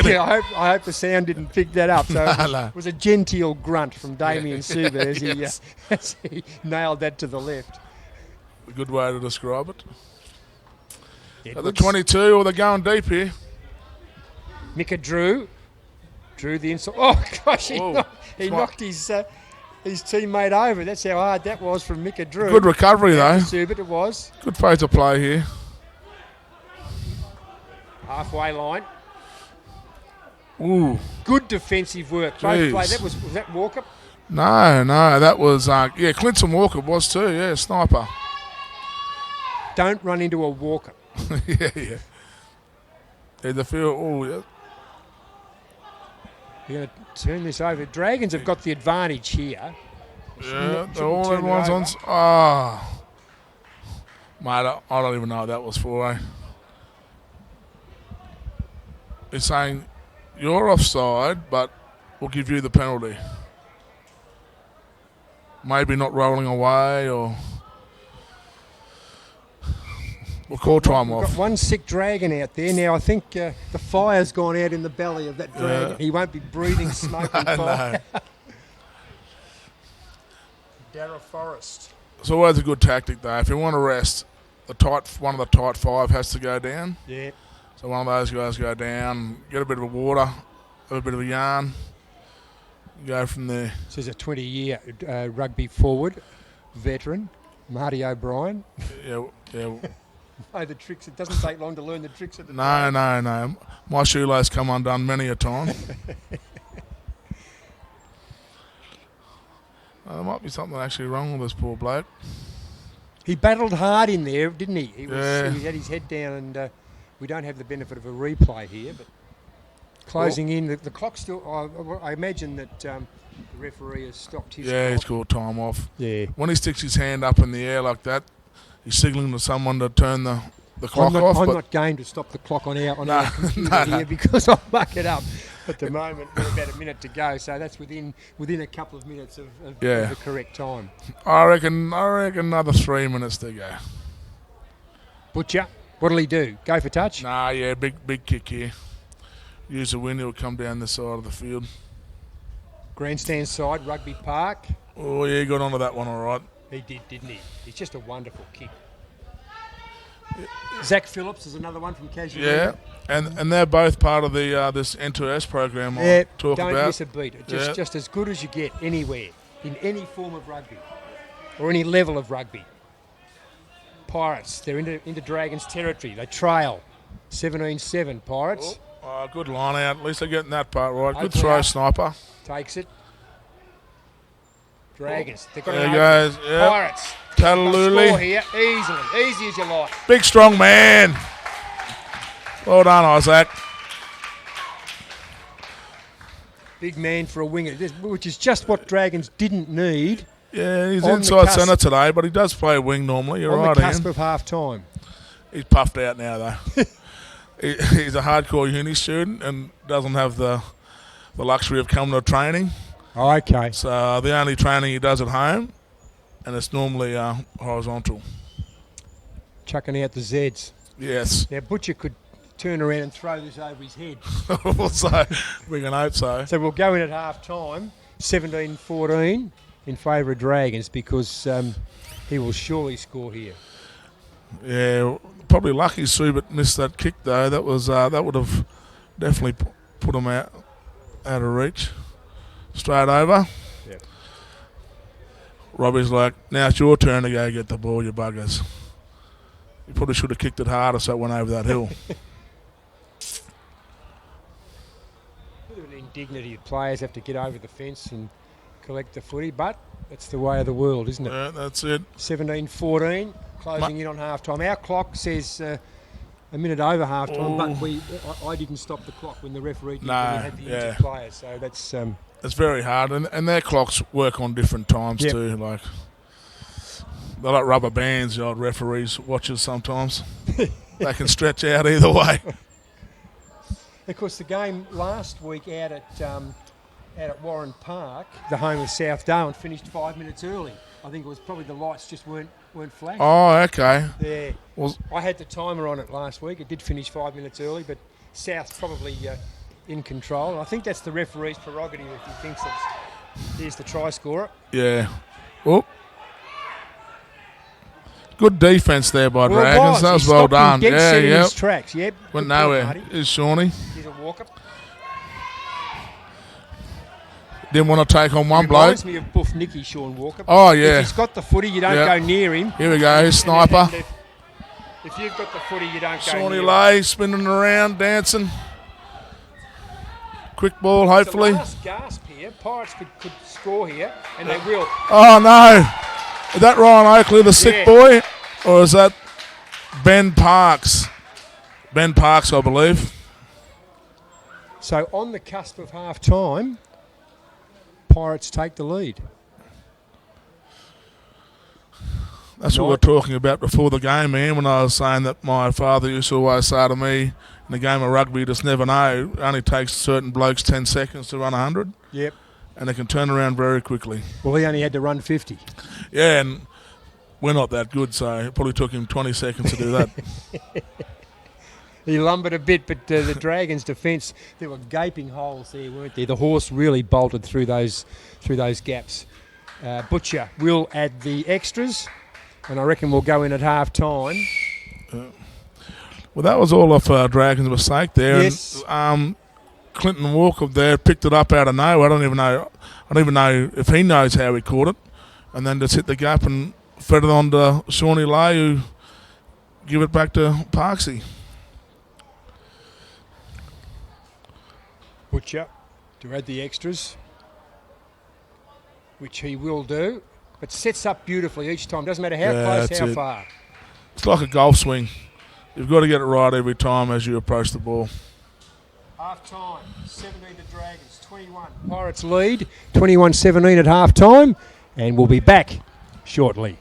can- I hope the sound didn't pick that up. So No. it was a genteel grunt from Damien Suber as, Yes. as he nailed that to the left. A good way to describe it. At the Edwards. 22, or they're going deep here. Mika drew the inside. Oh gosh, he Whoa. knocked his teammate over. That's how hard that was from Mika Drew. Good recovery though. Subit it was. Good phase of play here. Halfway line. Ooh. Good defensive work. Both Jeez. play. Was that Walker? No, that was Clinton Walker was too. Yeah, sniper. Don't run into a Walker. yeah. Yeah, the field. Oh, yeah. You're going to turn this over. Dragons have got the advantage here. Yeah, Shouldn't they're all turn it everyone's over. on. Ah, mate, I don't even know what that was for. He's saying you're offside, but we'll give you the penalty. Maybe not rolling away, or we'll call time We've off. got one sick dragon out there. Now, I think the fire's gone out in the belly of that dragon. He won't be breathing smoke and fire. No. Darragh Forrest. It's always a good tactic, though. If you want to rest, one of the tight five has to go down. Yeah. So one of those guys go down, get a bit of water, have a bit of a yarn, go from there. This is a 20-year rugby forward veteran, Marty O'Brien. Yeah. Know the tricks. It doesn't take long to learn the tricks of the No. My shoelace come undone many a time. There might be something actually wrong with this poor bloke. He battled hard in there, didn't he? He Yeah. had his head down, and we don't have the benefit of a replay here, but closing in. The clock still. I imagine that the referee has stopped his Yeah, he's clock. called time off. Yeah. When he sticks his hand up in the air like that, he's signalling to someone to turn the clock off. I'm but not game to stop the clock on our No, computer no. here because I'll muck it up. At the moment, we're about a minute to go, so that's within a couple of minutes of Yeah. the correct time. I reckon another 3 minutes to go. Butcher, what'll he do? Go for touch? Nah, yeah, big kick here. Use the wind, he'll come down the side of the field. Grandstand side, Rugby Park. Oh, yeah, he got onto that one all right. He did, didn't he? He's just a wonderful kick. Zach Phillips is another one from Casual. Yeah, and they're both part of the this N2S program I Yeah, talk don't about. miss a beat. It's Yeah. just as good as you get anywhere, in any form of rugby, or any level of rugby. Pirates, they're into Dragons territory. They trail 17-7, Pirates. Oh, good line out. At least they're getting that part right. Good Open throw, up. sniper. Takes it. Dragons. They've got There an goes. Yeah. Pirates. They'll score Tataluli. here easily. Easy as you like. Big, strong man. Well done, Isaac. Big man for a winger, which is just what Dragons didn't need Yeah, he's On the inside cusp. centre today, but he does play wing normally. You're on right, the cusp Ian. of half-time. He's puffed out now, though. He's a hardcore uni student and doesn't have the luxury of coming to training. Oh, okay. So the only training he does at home, and it's normally horizontal. Chucking out the Zeds. Yes. Now, Butcher could turn around and throw this over his head. So we can hope so. So we'll go in at half-time, 17-14 in favour of Dragons because he will surely score here. Yeah, probably lucky Subit missed that kick though. That was that would have definitely put him out of reach. Straight over. Yep. Robbie's like, now it's your turn to go get the ball, you buggers. You probably should have kicked it harder so it went over that hill. Bit of an indignity that players have to get over the fence and collect the footy, but that's the way of the world, isn't it? Yeah, that's it. 17-14, closing in on half-time. Our clock says a minute over half-time, but I didn't stop the clock when the referee did when we had the injured players, so that's... It's very hard, and their clocks work on different times Yep. too. Like they're like rubber bands, the old referees' watches sometimes. They can stretch out either way. Of course, the game last week out at Warren Park, the home of South Darwin, finished 5 minutes early. I think it was probably the lights just weren't flashing. Oh, okay. Yeah. Well, I had the timer on it last week. It did finish 5 minutes early, but South's probably in control. And I think that's the referee's prerogative if he thinks it's... Here's the try scorer. yeah. Oh. Good defence there by Well, it Dragons. was. That He was well stopped him done. dead Yeah, set in yep. his tracks. Yep. Went Good point, nowhere. Marty. Is Shawnee. Here's a walk-up. Didn't want to take on one bloke. Reminds me of Buff Nicky, Sean Walker. Oh, yeah. If he's got the footy, you don't Yep. go near him. Here we go. Sniper. And if you've got the footy, you don't go Shawnee near him. Lay spinning around, dancing. Quick ball, hopefully. It's the last gasp here. Pirates could score here, and they will. Oh, no. Is that Ryan Oakley, the sick Yeah. boy? Or is that Ben Parks? Ben Parks, I believe. So on the cusp of half-time, Pirates take the lead. That's what we were talking about before the game, man, when I was saying that my father used to always say to me, in the game of rugby, you just never know. It only takes certain blokes 10 seconds to run 100, Yep. and they can turn around very quickly. Well, he only had to run 50. Yeah, and we're not that good, so it probably took him 20 seconds to do that. He lumbered a bit, but the Dragons' defence, there were gaping holes there, weren't there? The horse really bolted through those gaps. Butcher will add the extras, and I reckon we'll go in at half-time. Well, that was all off Dragons' mistake there. Yes. And, Clinton Walker there picked it up out of nowhere. I don't even know if he knows how he caught it, and then just hit the gap and fed it on to Shawnee Lay, who give it back to Parksy. Butcher to add the extras, which he will do, but sets up beautifully each time. Doesn't matter how Yeah, close, that's how it. far. It's like a golf swing. You've got to get it right every time as you approach the ball. Half-time, 17 to Dragons, 21. Pirates lead, 21-17 at half-time, and we'll be back shortly.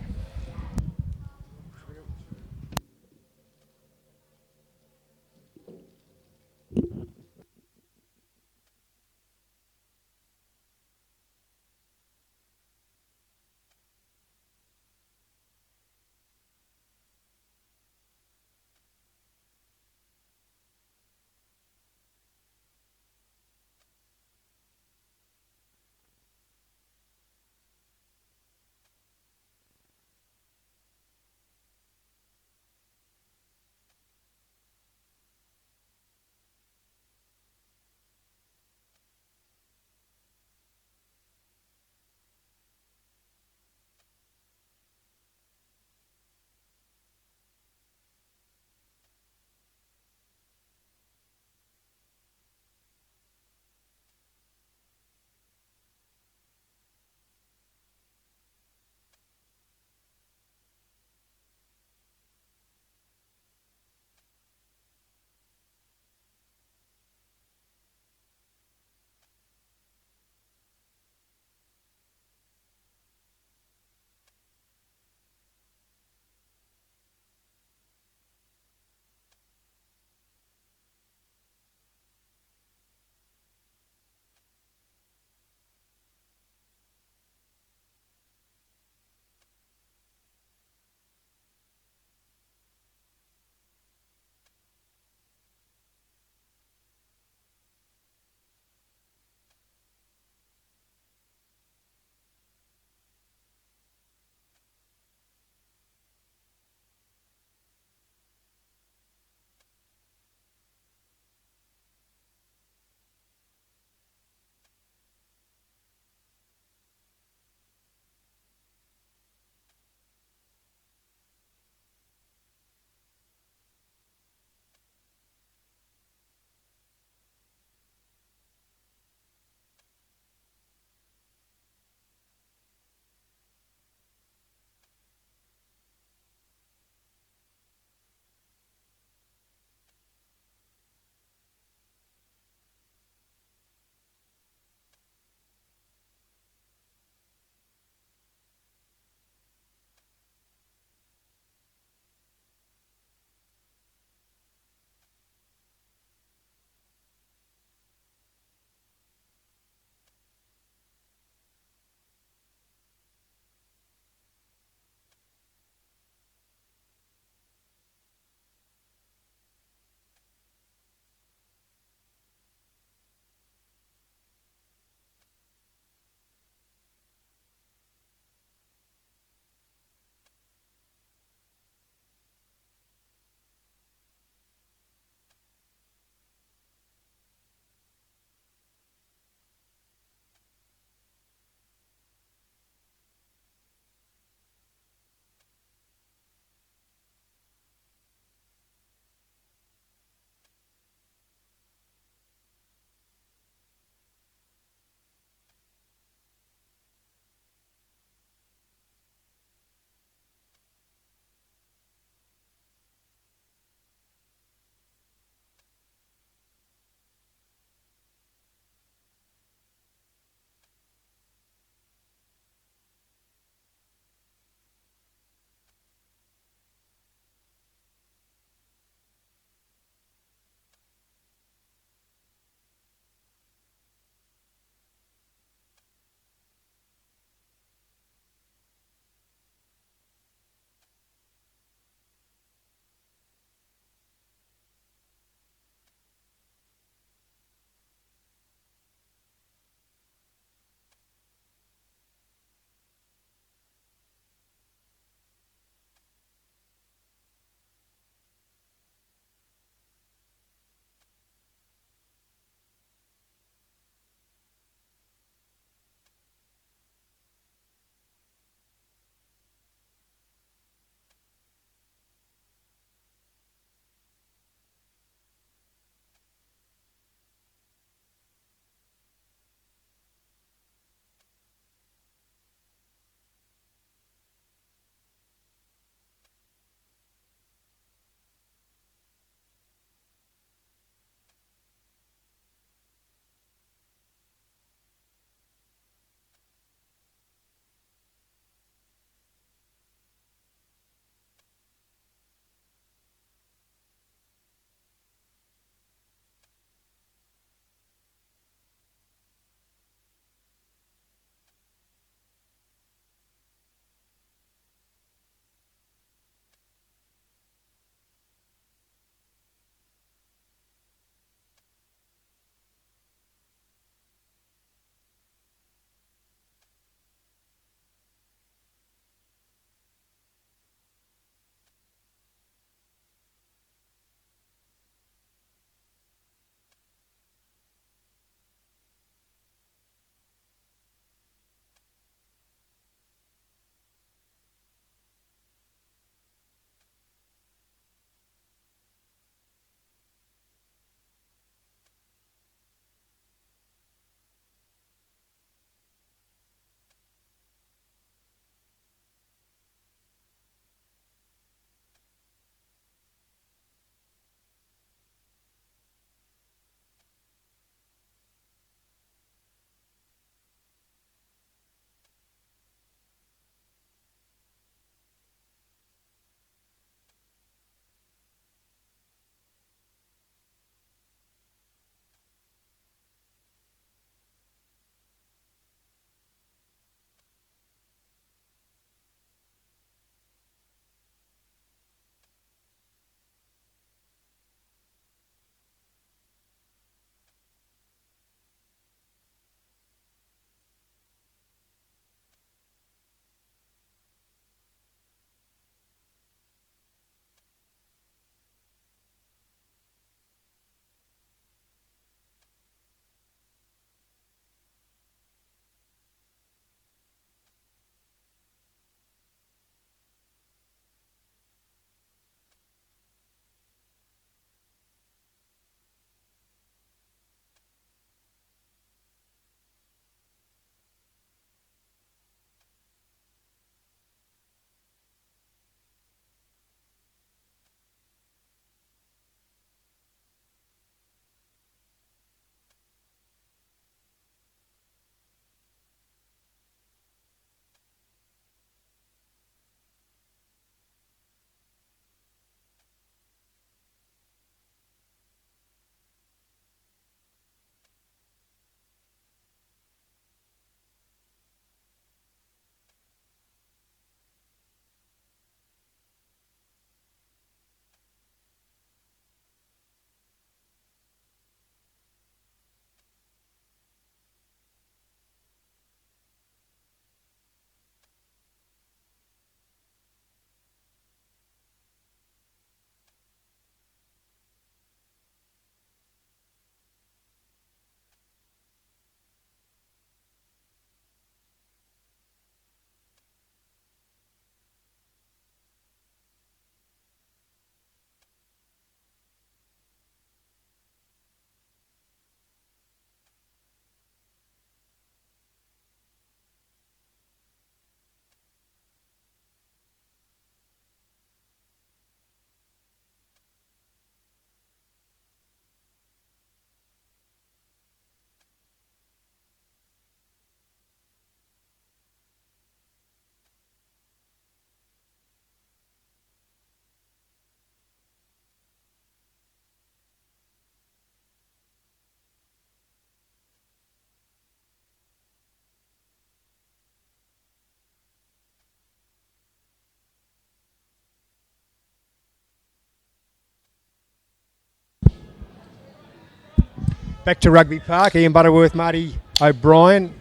Back to Rugby Park. Ian Butterworth, Marty O'Brien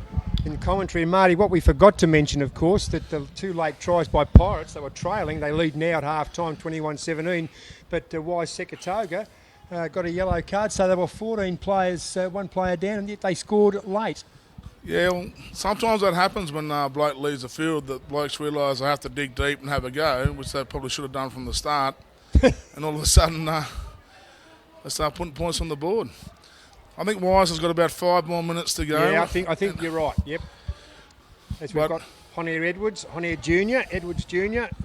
in commentary. And Marty, what we forgot to mention, of course, that the 2 late tries by Pirates, they were trailing. They lead now at half-time, 21-17. But Wise Sekatoga got a yellow card, so there were 14 players, 1 player down, and yet they scored late. Yeah, well, sometimes that happens when bloke leaves the field, that blokes realise they have to dig deep and have a go, which they probably should have done from the start. And all of a sudden, they start putting points on the board. I think Wise has got about 5 more minutes to go. Yeah, I think you're right. Yep. As we've got Honair Jr., Edwards Jr.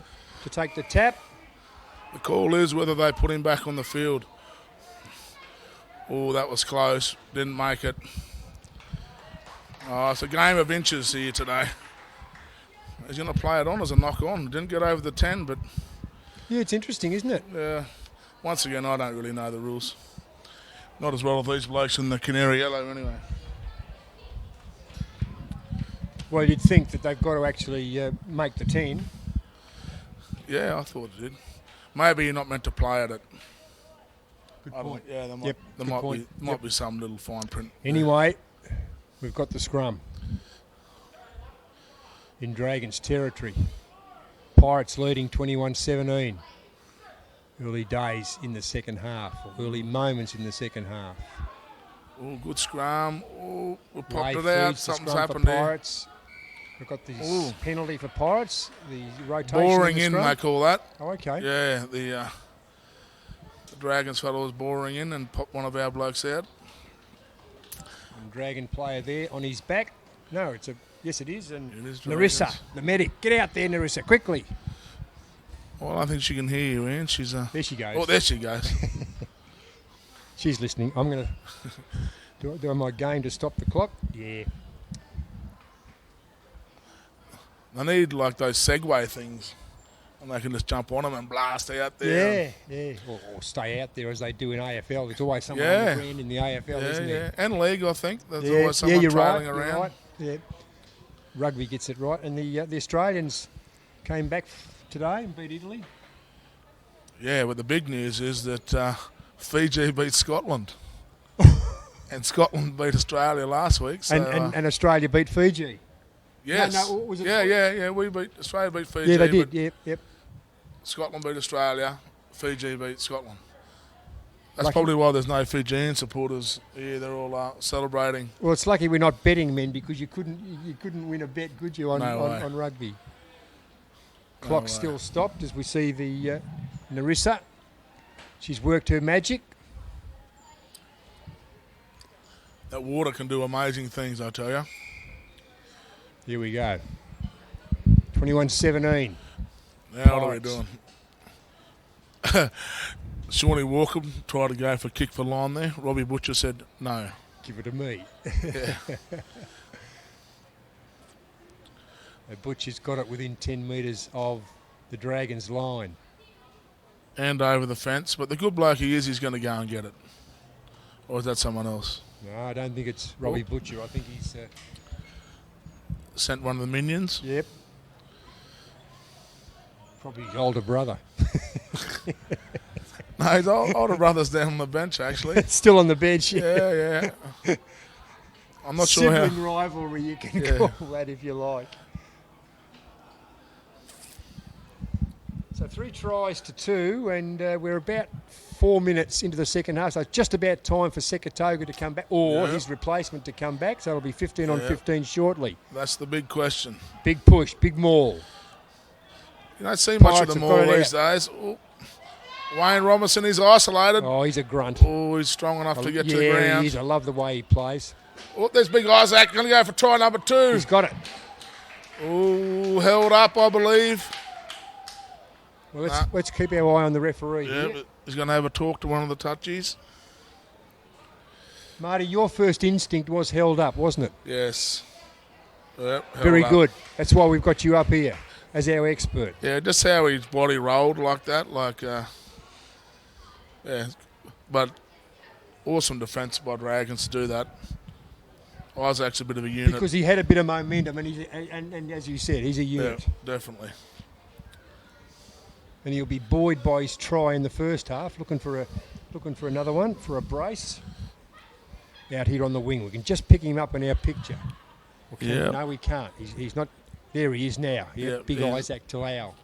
to take the tap. The call is whether they put him back on the field. Oh, that was close. Didn't make it. Oh, it's a game of inches here today. He's going to play it on as a knock-on. Didn't get over the 10, but... Yeah, it's interesting, isn't it? Yeah. Once again, I don't really know the rules. Not as well as these blokes in the Canary Yellow, anyway. Well, you'd think that they've got to actually make the 10. Yeah, I thought it did. Maybe you're not meant to play at it. Good point. Yeah, there Yep, might be some little fine print. Anyway, we've got the scrum in Dragons territory. Pirates leading 21-17. Early days in the second half, or early moments in the second half. Oh, good scrum. Oh, we popped Late it out. feeds the Something's scrum happened for there. Pirates. We've got this penalty for Pirates. The rotation. Boring of the in, scrum. they call that. Oh, okay. Yeah, the Dragons fellow was boring in and popped one of our blokes out. And Dragon player there on his back. No, yes, it is. And It is Narissa, Dragons. the medic, get out there, Narissa, quickly. Well, I think she can hear you, Ian. She's There she goes. Oh, there she goes. She's listening. I'm going to do my game to stop the clock. Yeah. They need like those Segway things, and they can just jump on them and blast out there. Yeah. Or stay out there as they do in AFL. There's always someone on Yeah. the ground in the AFL, isn't Yeah, there? and league, I think. There's always someone you're trailing right. around. You're right. Yeah. Rugby gets it right, and the Australians came back today and beat Italy. Yeah, but the big news is that Fiji beat Scotland, and Scotland beat Australia last week. So, And Australia beat Fiji. yes, No, was it- yeah. Australia beat Fiji. Yeah, they did. but Yep. Scotland beat Australia. Fiji beat Scotland. That's Lucky. probably why there's no Fijian supporters here. They're all celebrating. Well, it's lucky we're not betting men because you couldn't win a bet, could you, on No way. on rugby? Clock way. still stopped as we see the Narissa. She's worked her magic. That water can do amazing things, I tell you. Here we go. 21-17. Now what are we Pirates. doing? Shawnee Walker tried to go for kick for line there. Robbie Butcher said no. Give it to me. Yeah. The Butcher's got it within 10 metres of the Dragons' line. And over the fence. But the good bloke he is, he's going to go and get it. Or is that someone else? No, I don't think it's Robbie Butcher. I think he's... Sent one of the minions. Yep. Probably his older brother. No, his older brother's down on the bench, actually. Still on the bench. Yeah. I'm not sure Sibling how. rivalry, you can Yeah. call that if you like. So 3 tries to 2, and we're about 4 minutes into the second half. So it's just about time for Sekatoga to come back, or Yeah. his replacement to come back. So it'll be 15 on Yeah. 15 shortly. That's the big question. Big push, big maul. You don't see much Pirates of them have got all it these days. Oh, Wayne Robinson is isolated. Oh, he's a grunt. Oh, he's strong enough to get to the Yeah, ground. he is. I love the way he plays. Oh, there's Big Isaac. Going to go for try number 2. He's got it. Oh, held up, I believe. Well, let's keep our eye on the referee Yeah, here. but he's going to have a talk to one of the touchies. Marty, your first instinct was held up, wasn't it? Yes. Yep, held Very up. good. That's why we've got you up here as our expert. Yeah, just how his body rolled like that. Yeah. But awesome defence by Dragons to do that. Isaac's a bit of a unit. Because he had a bit of momentum, and as you said, he's a Yeah, unit. definitely. And he'll be buoyed by his try in the first half, looking for another one, for a brace. out here on the wing. We can just pick him up in our picture. Yeah. No, we can't. He's not. There he is now. Yeah, Big yeah. Isaac Talau.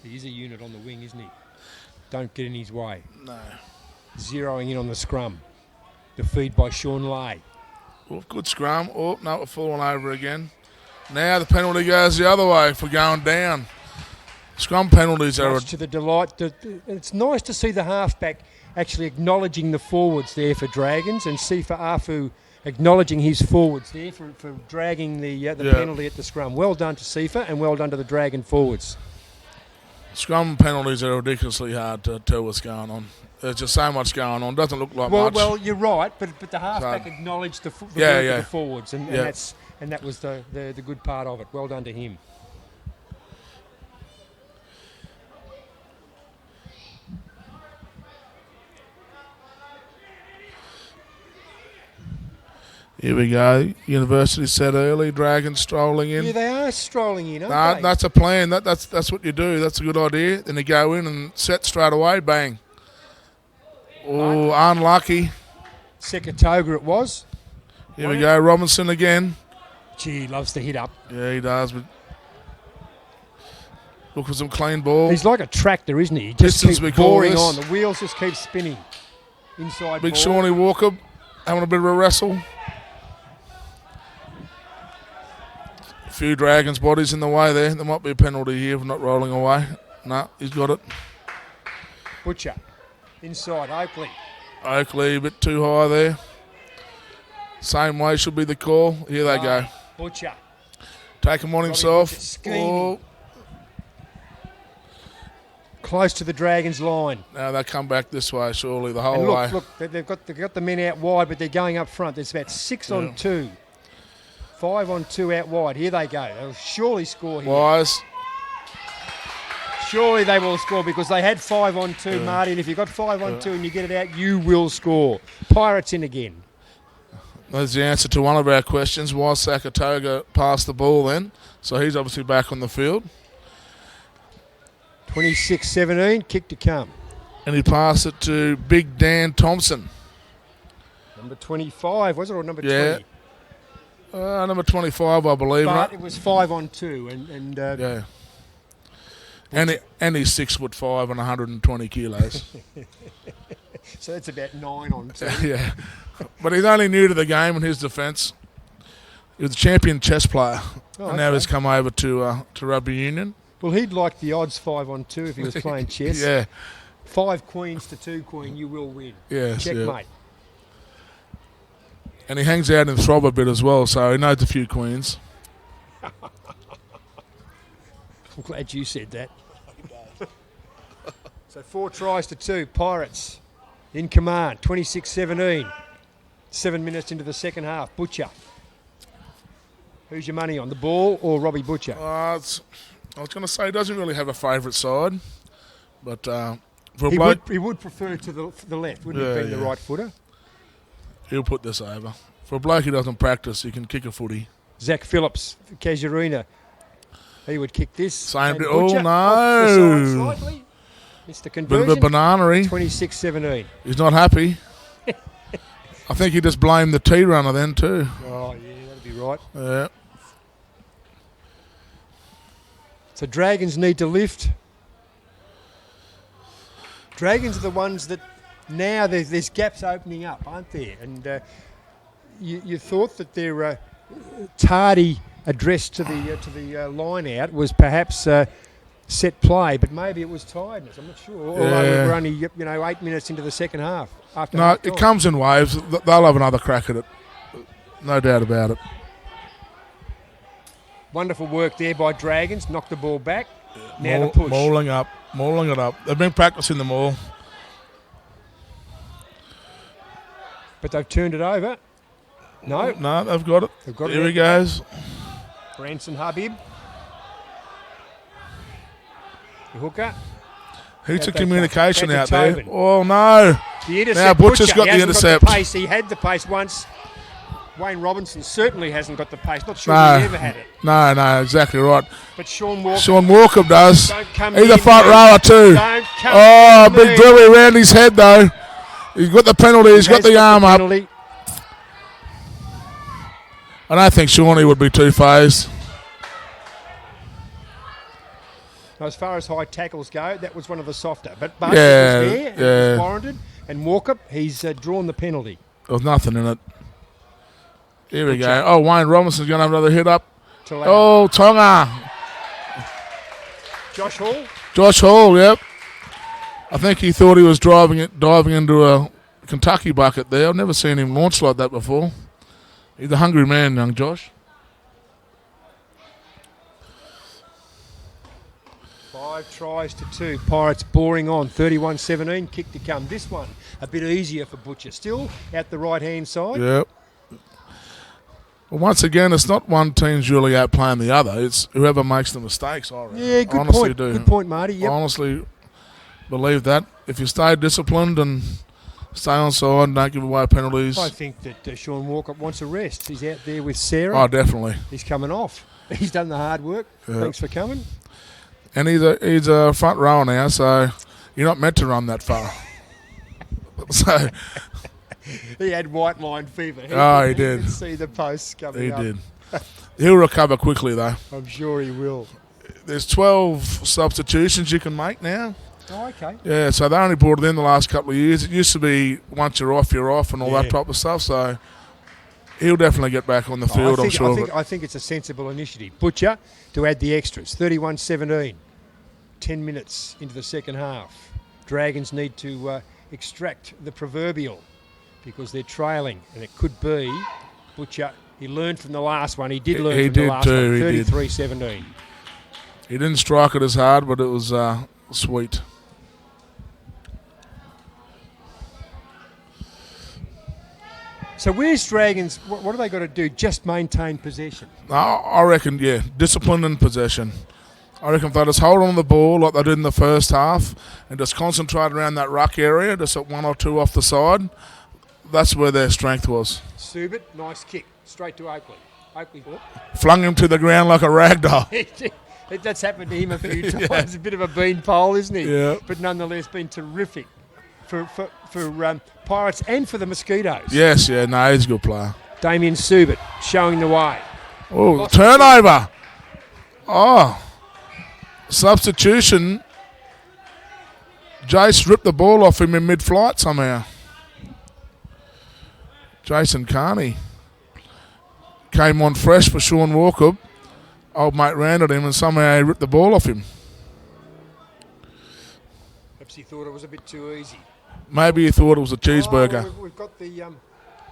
He is a unit on the wing, isn't he? Don't get in his way. No. Zeroing in on the scrum. The feed by Sean Lay. Oh, good scrum. Oh, no, we're falling over again. Now the penalty goes the other way for going down. Scrum penalties are... Much to the delight. It's nice to see the halfback actually acknowledging the forwards there for Dragons, and Sifa Afu acknowledging his forwards there for dragging the penalty at the scrum. Well done to Sifa, and well done to the Dragon forwards. Scrum penalties are ridiculously hard to tell what's going on. There's just so much going on. Doesn't look like much. Well, you're right, but the halfback acknowledged the work of the forwards, and that was the good part of it. Well done to him. Here we go. University set early. Dragons strolling in. Yeah, they are strolling in, aren't they? That's a plan. That's what you do. That's a good idea. Then you go in and set straight away. Bang. Oh, unlucky. Sekatoga it was. Here we go. Robinson again. Gee, he loves to hit up. Yeah, he does. But look for some clean ball. He's like a tractor, isn't he? He just Distance we keeps call boring this. on. The wheels just keep spinning. Inside Big ball. Shawnee Walker having a bit of a wrestle. A few Dragons bodies in the way there. There might be a penalty here for not rolling away. No, he's got it. Butcher. Inside, Oakley. Oakley a bit too high there. Same way should be the call. Here they go. Butcher. Take him on himself. Butcher scheming. Oh, Close to the Dragons' line. now they come back this way, surely, the whole And way. look, they've got the men out wide, but they're going up front. There's about 6 on 2. 5 on 2 out wide. Here they go. They'll surely score here. Wise. Surely they will score because they had 5 on 2, Marty. And if you've got 5 on 2 and you get it out, you will score. Pirates in again. There's the answer to one of our questions. Why Sakatoga passed the ball then? So he's obviously back on the field. 26-17, kick to come. And he passed it to Big Dan Thompson. Number 25, was it, or number Yeah. 20? Number 25, I believe. But Right? it was 5 on 2. Yeah. And he's 6'5" and 120 kilos. So that's about 9 on 2. Yeah. But he's only new to the game in his defence. He was a champion chess player. And now he's come over to rugby union. Well, he'd like the odds 5 on 2 if he was playing chess. Yeah. 5 queens to 2 queen, you will win. Yes, Checkmate. yeah. And he hangs out in Throb a bit as well, so he knows a few queens. I'm glad you said that. So 4 tries to 2. Pirates in command. 26-17. 7 minutes into the second half. Butcher. Who's your money on, the ball or Robbie Butcher? I was going to say he doesn't really have a favourite side, but for a He bloke, would prefer to the left, wouldn't he, being the right footer? he'll put this over. For a bloke who doesn't practice, he can kick a footy. Zach Phillips, Casuarina. He would kick this. Same And bit. Oh, Butcher no. off the side slightly. Missed the Bit conversion. of a bananery. 26-17. He's not happy. I think he just blamed the T-runner then too. Oh, yeah, that'd be right. Yeah. So Dragons need to lift. Dragons are the ones that now there's gaps opening up, aren't there? And you thought that their tardy address to the line out was perhaps set play, but maybe it was tiredness. I'm not sure. Although we're only 8 minutes into the second half. After No, half it time. comes in waves. They'll have another crack at it. No doubt about it. Wonderful work there by Dragons. Knocked the ball back. Now the push. Mauling it up. They've been practicing them all. But they've turned it over. No. No, they've got it. They've got it Here he there. goes. Branson Habib. The hooker. He's a Back communication to out there. Tobin. Oh, no. The intercept. Now Butcher's got He the hasn't intercept. Got the pace. He had the pace once. Wayne Robinson certainly hasn't got the pace. Not sure No. he ever had it. No, exactly right. But Sean Walker. Sean Walker does. Don't come He's near a front me. rower too. Don't come Oh, near big me. drilly around his head though. He's got the penalty. He's got the arm up. penalty. I don't think Shawnee would be too phased. Now, as far as high tackles go, that was one of the softer. But Yeah, it was there, and it yeah. was warranted. And Walkup, he's drawn the penalty. There was nothing in it. Here we Good go. job. Oh, Wayne Robinson's going to have another hit up. To Lau. Oh, Tonga. Josh Hall. Josh Hall, yep. I think he thought he was diving into a Kentucky bucket there. I've never seen him launch like that before. He's a hungry man, young Josh. 5 tries to 2. Pirates boring on. 31-17. Kick to come. This one a bit easier for Butcher. Still at the right-hand side. Yep. Well, once again, it's not one team's really outplaying the other. It's whoever makes the mistakes, I reckon. Yeah, good Honestly point. do. Good point, Marty. Yep. I honestly believe that. If you stay disciplined and stay on side and don't give away penalties. I think that Sean Walkup wants a rest. He's out there with Sarah. Oh, definitely. He's coming off. He's done the hard work. Yeah. Thanks for coming. And he's a front rower now, so you're not meant to run that far. So He had white line fever. He did. Could see the posts coming he up. did. He'll recover quickly, though. I'm sure he will. There's 12 substitutions you can make now. Oh, okay. Yeah, so they only brought it in the last couple of years. It used to be once you're off, and all Yeah. that type of stuff. So he'll definitely get back on the field, I'm sure. I think it's a sensible initiative. Butcher to add the extras. 31-17. 10 minutes into the second half. Dragons need to extract the proverbial because they're trailing, and it could be Butcher. He learned from the last one. He did learn He from the did last too, one. he did. 33-17. He didn't strike it as hard, but it was sweet. So where's Dragons? What have they got to do? Just maintain possession. I reckon, yeah, discipline and possession. I reckon if they just hold on to the ball like they did in the first half and just concentrate around that ruck area, just at 1 or 2 off the side, that's where their strength was. Subit, nice kick. Straight to Oakley. Oakley. Flung him to the ground like a rag doll. That's happened to him a few times. A bit of a beanpole, isn't he? Yeah. But nonetheless, been terrific for Pirates and for the Mosquitoes. Yes, yeah, no, he's a good player. Damien Subit showing the way. Oh, Lost turnover. Oh, substitution. Jace ripped the ball off him in mid-flight somehow. Jason Carney came on fresh for Sean Walker. Old mate ran at him and somehow he ripped the ball off him. Perhaps he thought it was a bit too easy. Maybe he thought it was a cheeseburger. Oh, we've got the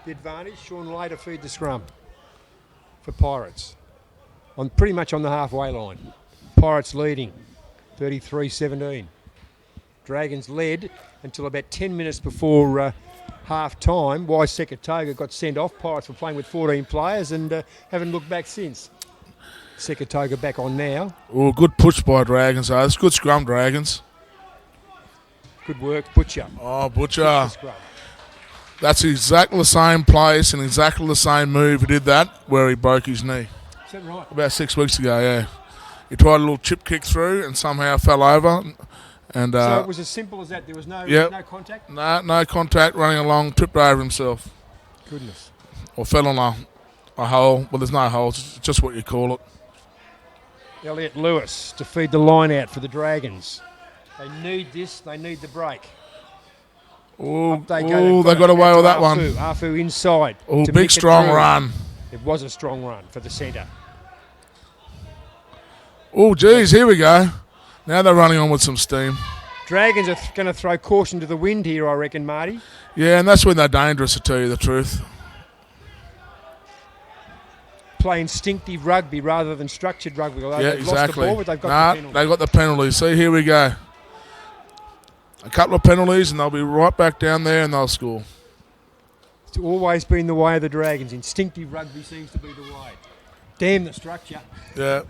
advantage. Sean Lay to feed the scrum for Pirates. Pretty much on the halfway line. Pirates leading 33-17. Dragons led until about 10 minutes before half time. Sekatoga got sent off. Pirates were playing with 14 players and haven't looked back since. Sekatoga back on now. Oh, good push by Dragons. It's good scrum, Dragons. Good work, Butcher. Oh, Butcher. The scrum. That's exactly the same place and exactly the same move. He did that where he broke his knee. Is that right? About 6 weeks ago, yeah. He tried a little chip kick through and somehow fell over. And So it was as simple as that. There was no contact? no contact, running along, tripped over himself. Goodness. Or fell on a hole. Well, there's no hole, it's just what you call it. Elliot Lewis to feed the line out for the Dragons. They need this. They need the break. Oh, Up they got away with that one. Afu inside. Oh, to big nick it strong through. run. It was a strong run for the centre. Oh, geez, here we go. Now they're running on with some steam. Dragons are going to throw caution to the wind here, I reckon, Marty. Yeah, and that's when they're dangerous, to tell you the truth. Play instinctive rugby rather than structured rugby. Although Yeah, they've exactly. lost the ball, but they've got the penalty. They got the penalty. See, here we go. A couple of penalties, and they'll be right back down there, and they'll score. It's always been the way of the Dragons. Instinctive rugby seems to be the way. Damn the structure. Yeah.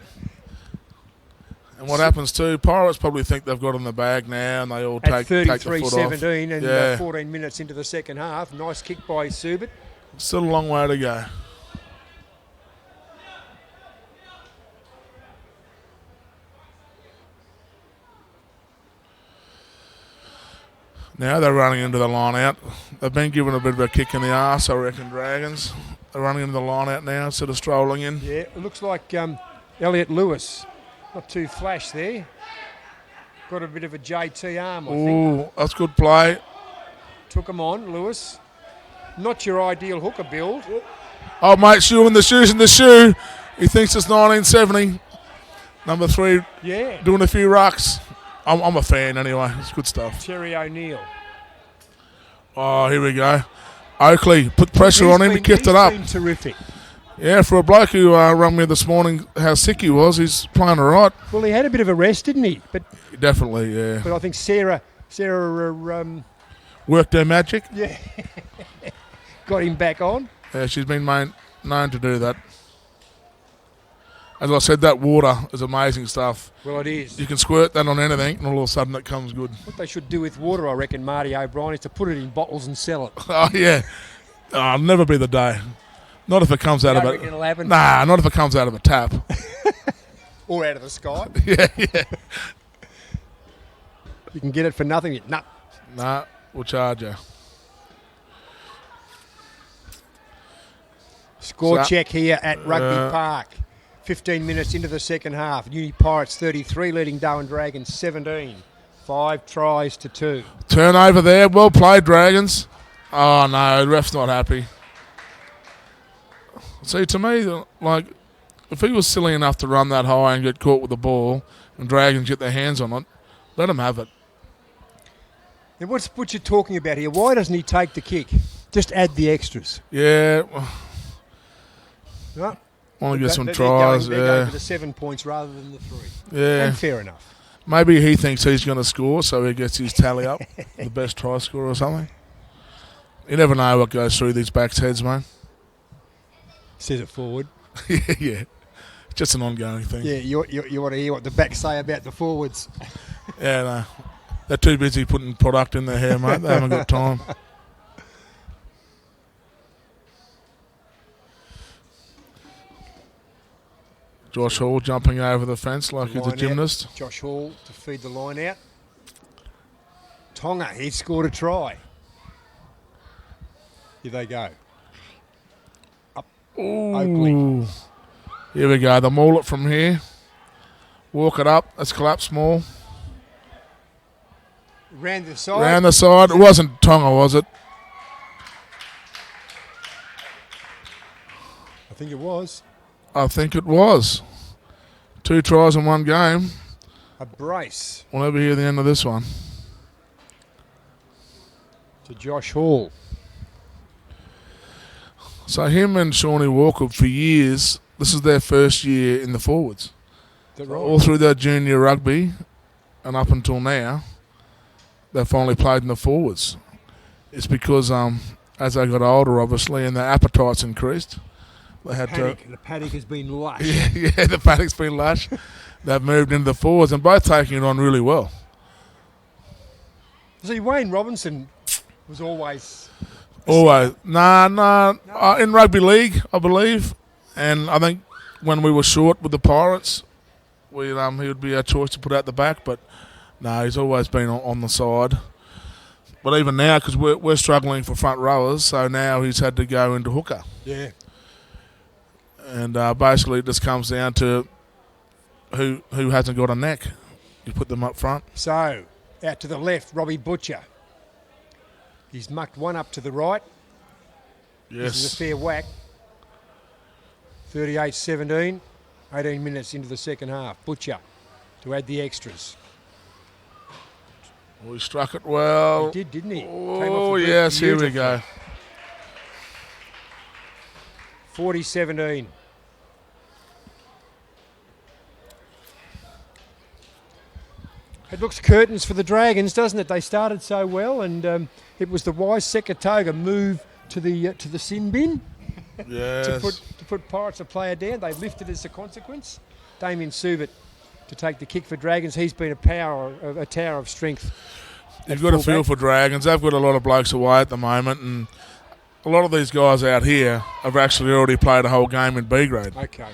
And what happens too, Pirates probably think they've got it in the bag now, and they all At take the foot off. 33-17 and Yeah. 14 minutes into the second half. Nice kick by Subit. Still a long way to go. Now they're running into the line out. They've been given a bit of a kick in the arse, I reckon, Dragons. They're running into the line out now instead of strolling in. Yeah, it looks like Elliot Lewis, not too flash there. Got a bit of a JT arm, I think. Ooh, that's good play. Took him on, Lewis. Not your ideal hooker build. Oh, mate, shoe in the shoes in the shoe. He thinks it's 1970. Number 3 Yeah. doing a few rucks. I'm a fan anyway. It's good stuff. Terry O'Neill. Oh, here we go. Oakley put pressure on him. He kicked it up. He's been terrific. Yeah, for a bloke who rang me this morning how sick he was, he's playing all right. Well, he had a bit of a rest, didn't he? But Definitely, yeah. I think Sarah, Worked her magic. yeah, got him back on. Yeah, she's been known to do that. As I said, that water is amazing stuff. Well, it is. You can squirt that on anything, and all of a sudden it comes good. What they should do with water, I reckon, Marty O'Brien, is to put it in bottles and sell it. Oh, yeah. Oh, it'll never be the day. Not if it comes out You of don't a... reckon it'll happen? Nah, not if it comes out of a tap. Or out of the sky. Yeah. You can get it for nothing. Nah, we'll charge you. Score So- check here at Rugby Park. 15 minutes into the second half. Uni Pirates 33, leading Darwin Dragons 17. 5 tries to 2. Turnover there. Well played, Dragons. Oh, no, the ref's not happy. See, to me, like, if he was silly enough to run that high and get caught with the ball and Dragons get their hands on it, let him have it. And what's what you're talking about here? Why doesn't he take the kick? Just add the extras. Yeah, Right? want to get some They're tries. They're going Yeah, for the 7 points rather than the 3. yeah. And fair enough. Maybe he thinks he's going to score, so he gets his tally up, the best try scorer or something. You never know what goes through these backs' heads, man. Says it forward. Yeah. Just an ongoing thing. Yeah, you want to hear what the backs say about the forwards. Yeah, no. They're too busy putting product in their hair, mate. They haven't got time. Josh Hall jumping over the fence like he's a Line out. gymnast. Josh Hall to feed the line out. Tonga, he scored a try. Here they go. Oakley. Ooh. Here we go. The maul it from here. Walk it up. Let's collapse small. Round the side. Round the side. It wasn't Tonga, was it? I think it was. I think it was. 2 tries in one game. A brace We'll never hear the end of this one. to Josh Hall. So him and Shawnee Walker for years, this is their first year in the forwards. Is that right? All through their junior rugby and up until now, they've finally played in the forwards. It's because as they got older, obviously, and their appetites increased, they had The paddock has been lush. yeah, the paddock's been lush. They've moved into the forwards and both taking it on really well. See, Wayne Robinson was always... Always. Nah. In rugby league, I believe. And I think when we were short with the Pirates, he would be our choice to put out the back. But no, he's always been on the side. But even now, because we're struggling for front rowers, so now he's had to go into hooker. Yeah. And basically it just comes down to who hasn't got a neck. You put them up front. So, out to the left, Robbie Butcher. He's mucked one up to the right. This is a Yes. fair whack. 38-17. 18 minutes into the second half. Butcher to add the extras. He struck it well. He did, didn't he? Came Oh, off the boot yes, here we beautifully. go. 40-17. It looks curtains for the Dragons, doesn't it? They started so well, and it was the wise Sekatoga move to the sin bin Yes. to put Pirates a player down. They lifted as a consequence. Damien Subit to take the kick for Dragons. He's been a tower of strength. You've got a feel fullback. for Dragons. They've got a lot of blokes away at the moment, and a lot of these guys out here have actually already played a whole game in B grade, Okay.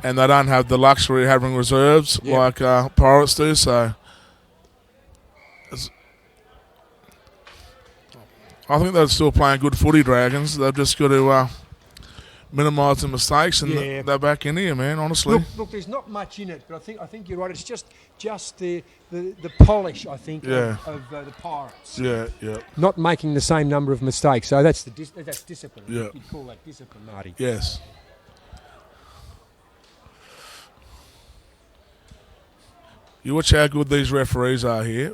and they don't have the luxury of having reserves like Pirates do. So I think they're still playing good footy, Dragons. They've just got to minimise the mistakes, and Yeah. they're back in here, man. Honestly, Look, there's not much in it, but I think you're right. It's just the polish, I think, Yeah. of the Pirates. yeah. Not making the same number of mistakes. So that's that's discipline. Yeah. You'd call that discipline, Marty. Yes. You watch how good these referees are here.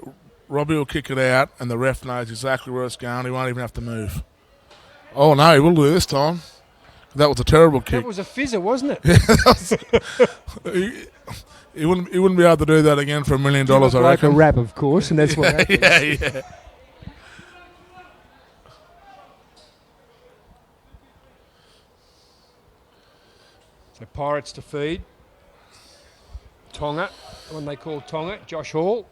Robbie will kick it out, and the ref knows exactly where it's going. He won't even have to move. Oh, no, he will do this time. That was a terrible kick. That was a fizzer, wasn't it? He wouldn't be able to do that again for $1 million, I Like a reckon. rap, of course, and that's what happened. Yeah. The Pirates to feed. Tonga, the one they call Tonga, Josh Hall.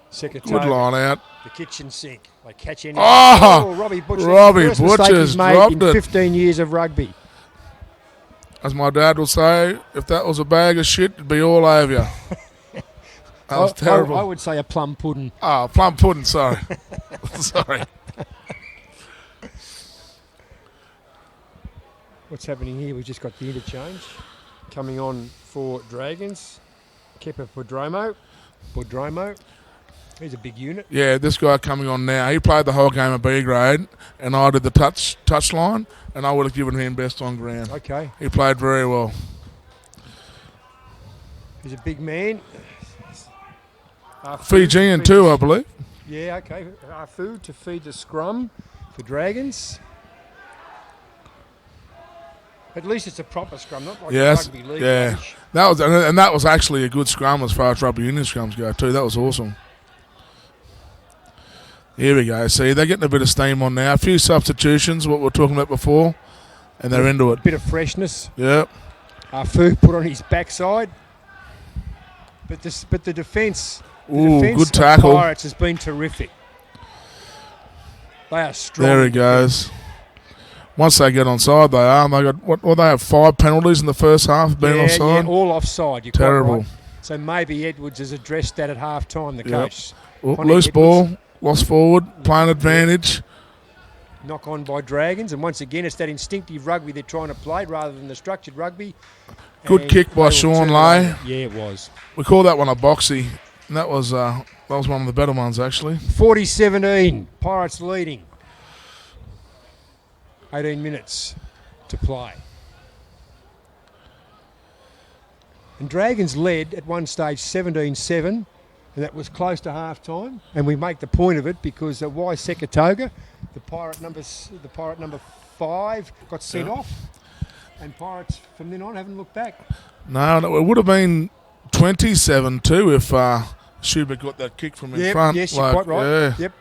Good Secretary, line out. the kitchen sink. They catch any. Oh! Robbie Butcher. Robbie First mistake Butcher's he's made dropped in it. 15 years of rugby. As my dad will say, if that was a bag of shit, it'd be all over you. That was terrible. I would say a plum pudding. Oh, plum pudding, sorry. Sorry. What's happening here? We've just got the interchange. Coming on for Dragons. Kepa Podromo. He's a big unit. Yeah, this guy coming on now, he played the whole game of B grade, and I did the touch line, and I would have given him best on ground. Okay. He played very well. He's a big man. Fijian too, I believe. Yeah, okay. Afu to feed the scrum for Dragons. At least it's a proper scrum, not like Yes, a rugby league yeah. match. That was actually a good scrum as far as rugby union scrums go too. That was awesome. Here we go. See, they're getting a bit of steam on now. A few substitutions, what we were talking about before, and they're into it. Bit of freshness. Yep. Afu put on his backside. But the defence. Ooh, defence good of tackle. Pirates has been terrific. They are strong. There he goes. Once they get onside, they are. And they got they have 5 penalties in the first half being offside. Yeah, all offside. You're Terrible. quite right. So maybe Edwards has addressed that at half time, the Yep. coach. Oh, Connie loose Edwards. ball, lost forward, playing advantage. Knock on by Dragons, and once again it's that instinctive rugby they're trying to play rather than the structured rugby. Good And kick they by will Sean turn it Lay. over. Yeah, it was. We call that one a boxy, and that was one of the better ones actually. 40-17, Pirates leading. 18 minutes to play. And Dragons led at one stage 17-7, and that was close to half time. And we make the point of it because Y Sekatoga, the pirate number 5, got sent off. And Pirates from then on haven't looked back. No, it would have been 27-2 if Schubert got that kick from in front. Yes, you're quite right. Yeah. Yep.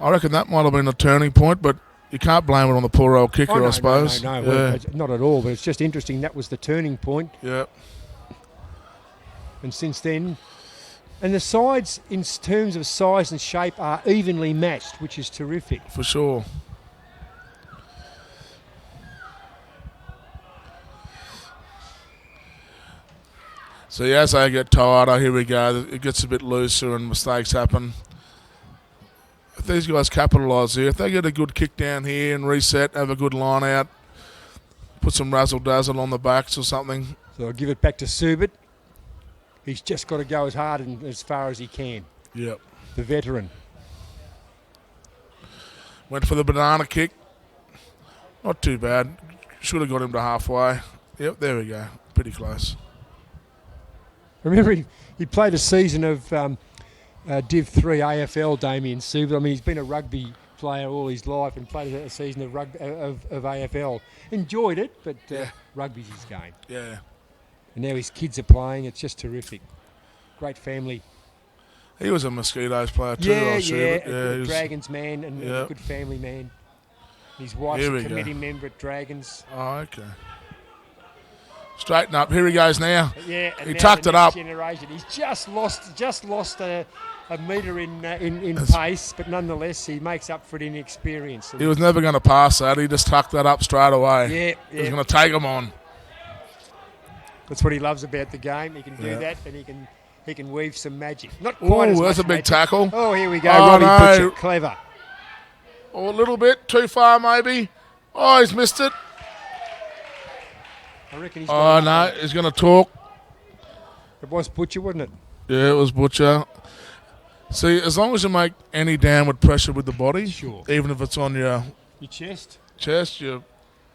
I reckon that might have been a turning point, but you can't blame it on the poor old kicker, Oh, no, I suppose. No, Yeah. well, not at all. But it's just interesting. That was the turning point. Yeah. And since then, and the sides in terms of size and shape are evenly matched, which is terrific. For sure. See, as they get tighter, here we go. It gets a bit looser and mistakes happen. If these guys capitalise here, if they get a good kick down here and reset, have a good line out, put some razzle-dazzle on the backs or something. So I'll give it back to Subit. He's just got to go as hard and as far as he can. Yep. The veteran. Went for the banana kick. Not too bad. Should have got him to halfway. Yep, there we go. Pretty close. Remember, he played a season of Div 3 AFL, Damien Subit. I mean, he's been a rugby player all his life and played a season of AFL. Enjoyed it, but rugby's his game. Yeah. And now his kids are playing. It's just terrific. Great family. He was a Mosquitoes player too. A Dragons man and Yeah. a good family man. His wife's Here a we go. committee member at Dragons. Oh, okay. Straighten up. Here he goes now. Yeah, and He now tucked the it next up. Generation. He's just lost a metre in That's- pace, but nonetheless he makes up for it in experience. He was never going to pass that. He just tucked that up straight away. Yeah, He was yeah. going to take him on. That's what he loves about the game. He can do Yeah. that, and He can weave some magic. Not quite as Oh, much that's a big magic. tackle. Oh, here we go. Oh, Robbie no. Butcher. Clever. Oh, a little bit too far, maybe. Oh, he's missed it. I reckon he's Oh, got no, he's going to talk. It was Butcher, wasn't it? Yeah, it was Butcher. See, as long as you make any downward pressure with the body, Sure. even if it's on your Your chest. chest, your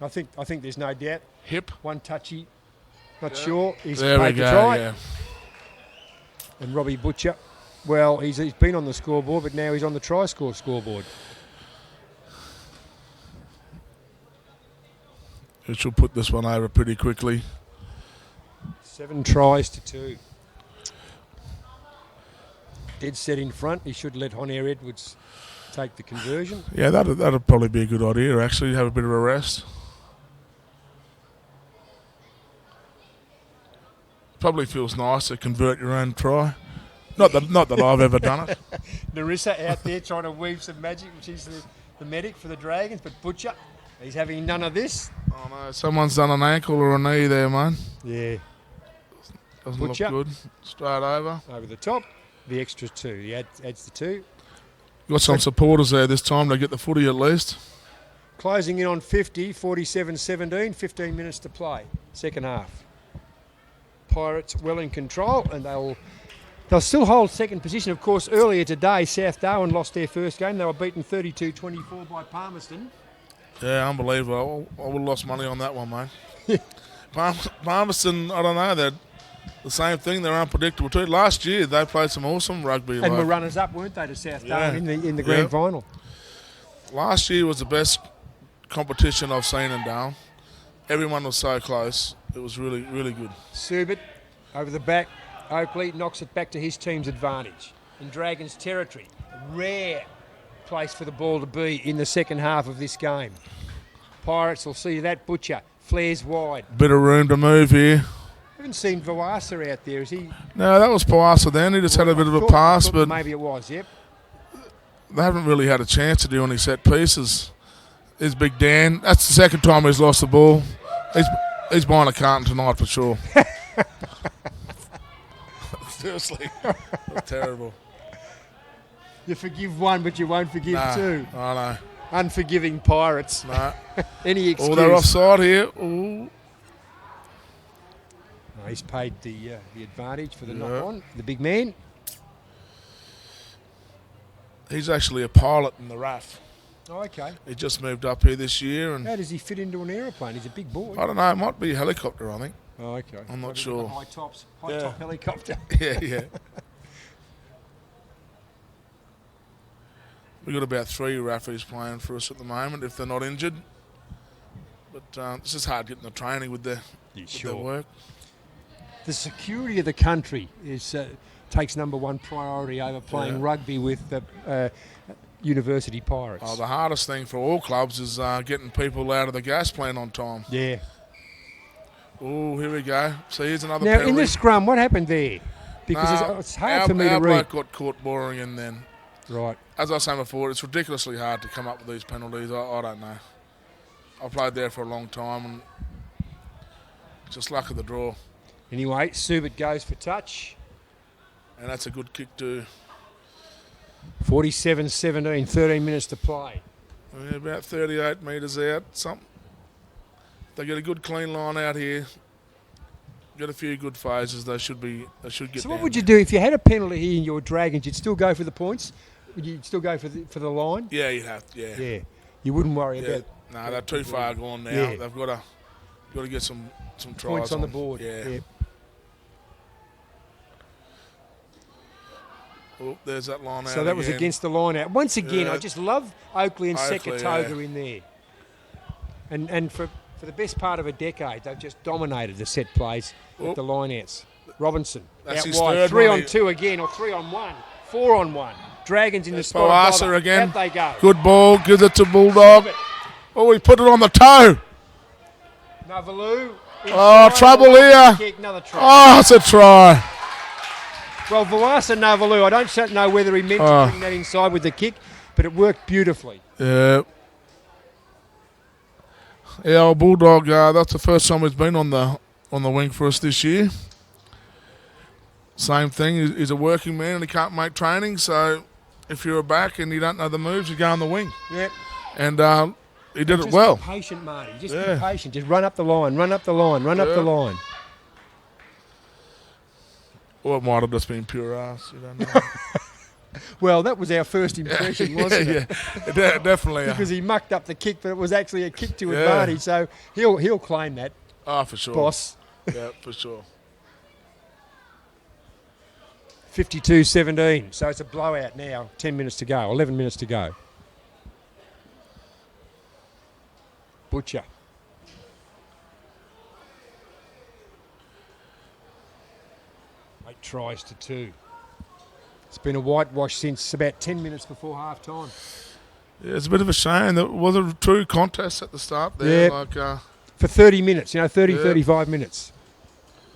I think there's no doubt. hip. One touchy. Not sure. He's There we paid go, to try. yeah. And Robbie Butcher, well, he's been on the scoreboard, but now he's on the try score scoreboard. It should put this one over pretty quickly. 7 tries to 2. Dead set in front. He should let Honair Edwards take the conversion. Yeah, that'd probably be a good idea, actually, have a bit of a rest. Probably feels nice to convert your own try. Not that I've ever done it. Narissa out there trying to weave some magic, which is the medic for the Dragons, but Butcher, he's having none of this. Oh no, someone's done an ankle or a knee there, man. Yeah. Doesn't Butcher. look good. Straight over. Over the top. The extra 2. He adds the 2. Got some supporters there this time to get the footy at least. Closing in on 50, 47-17, 15 minutes to play. Second half. Pirates well in control, and they'll still hold second position. Of course, earlier today, South Darwin lost their first game. They were beaten 32-24 by Palmerston. Yeah, unbelievable. I would have lost money on that one, mate. Palmerston, I don't know, they're the same thing. They're unpredictable too. Last year, they played some awesome rugby. And were runners-up, weren't they, to South Darwin Yeah. in the grand Yeah. final? Last year was the best competition I've seen in Darwin. Everyone was so close. It was really, really good. Subit over the back. Oakley knocks it back to his team's advantage. In Dragons territory, a rare place for the ball to be in the second half of this game. Pirates will see that. Butcher flares wide. Bit of room to move here. Haven't seen Vawasa out there. Is he? No, that was Pawasa then. He just had a bit of a pass, but maybe it was. Yep. they haven't really had a chance to do any set pieces. There's Big Dan. That's the second time he's lost the ball. He's buying a carton tonight for sure. Seriously. That's terrible. You forgive one, but you won't forgive two. I know. Unforgiving Pirates. No. Any excuse. Oh, they're offside here. Ooh. No, he's paid the advantage for the knock on. The big man. He's actually a pilot in the RAF. Oh, okay. He just moved up here this year, and How does he fit into an aeroplane? He's a big boy. I don't know. It might be a helicopter, I think. Oh, okay. I'm not Maybe sure. the high top helicopter. Yeah. We've got about 3 RAFies playing for us at the moment, if they're not injured. But it's just hard getting the training with their work. The security of the country takes number one priority over playing rugby with the University Pirates. Oh, the hardest thing for all clubs is getting people out of the gas plant on time. Yeah. Oh, here we go. So here's another Now, penalty. in the scrum, what happened there? Because it's hard for me to our read. bloke got caught boring in then. Right. As I was saying before, it's ridiculously hard to come up with these penalties. I don't know. I played there for a long time, and just luck of the draw. Anyway, Subit goes for touch. And that's a good kick too. 47-17, 13 minutes to play. Yeah, about 38 metres out. They get a good clean line out here. Get a few good phases. They should get. So what would you do if you had a penalty here in your Dragons? You'd still go for the points? Would you still go for the line? Yeah, you'd have. Yeah. Yeah. You wouldn't worry about No, they're too far gone now. Yeah. They've got to get some tries points on the board. Yeah. Oh, there's that line out. So that was again. against the line out. Once again, Yeah. I just love Oakley and Oakley, Sekatoga in there. And for the best part of a decade, they've just dominated the set plays with the line outs. Robinson That's out his wide, third 3 one. on 2 again, or 3 on 1, 4 on 1. Dragons in the spot. Pawasa again. Out they go. Good ball. Gives it to Bulldog. Oh, he put it on the toe. Navalu. Oh, trouble here. Kick, another try. Oh, it's a try. Well, Vawasa Navalu, I don't know whether he meant to bring that inside with the kick, but it worked beautifully. Yeah. Yeah, old Bulldog. That's the first time he's been on the wing for us this year. same thing. He's a working man and he can't make training. So if you're a back and you don't know the moves, you go on the wing. Yep. And he did it Just well. be patient, Marty. Just Yeah. be patient. Just run up the line, run up the line, run up the line. Or it might have just been pure ass. You don't know. Well, that was our first impression, wasn't it? Yeah, definitely. Because he mucked up the kick, but it was actually a kick to Yeah. advantage. So he'll claim that, For sure. boss. Yeah, for sure. 52-17. So it's a blowout now. 10 minutes to go. 11 minutes to go. Butcher. Eight tries to 2. It's been a whitewash since about 10 minutes before half time. Yeah, it's a bit of a shame. There was a true contest at the start there. Yeah. For 30 minutes, 30, Yeah. 35 minutes.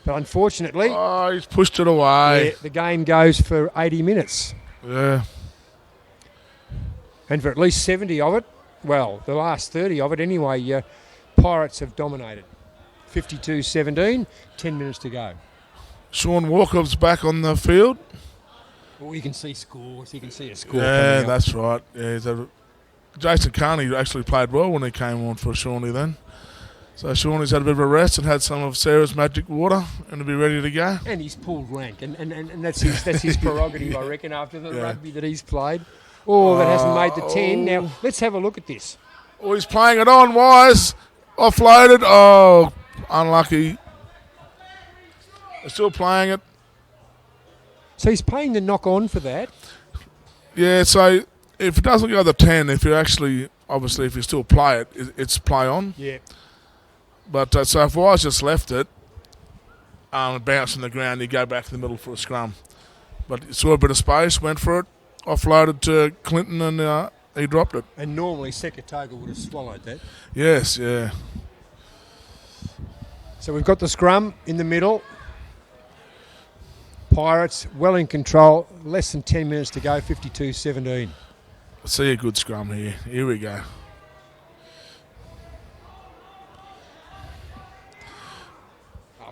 But unfortunately, He's pushed it away. the game goes for 80 minutes. Yeah. And for at least 70 of it, well, the last 30 of it anyway, Pirates have dominated. 52-17, 10 minutes to go. Sean Walker's back on the field. Well, you can see scores. You can see a score. Yeah, coming up. that's right. Yeah, Jason Carney actually played well when he came on for Shawnee then. So Shawnee's had a bit of a rest and had some of Sarah's magic water and to be ready to go. And he's pulled rank, and that's his prerogative, I reckon, after the rugby that he's played. Oh, that hasn't made the 10. Now, let's have a look at this. Oh, he's playing it on, Wise. Offloaded. Oh, unlucky. They're still playing it. So he's paying the knock on for that. Yeah, so if it doesn't go the 10, if you still play it, it's play on. Yeah. But so if Wise just left it, bounce on the ground, you go back to the middle for a scrum. But he saw a bit of space, went for it, offloaded to Clinton, and he dropped it. And normally Sekatoga would have swallowed that. Yes, yeah. So we've got the scrum in the middle. Pirates well in control. Less than 10 minutes to go. 52-17. I see a good scrum here. Here we go.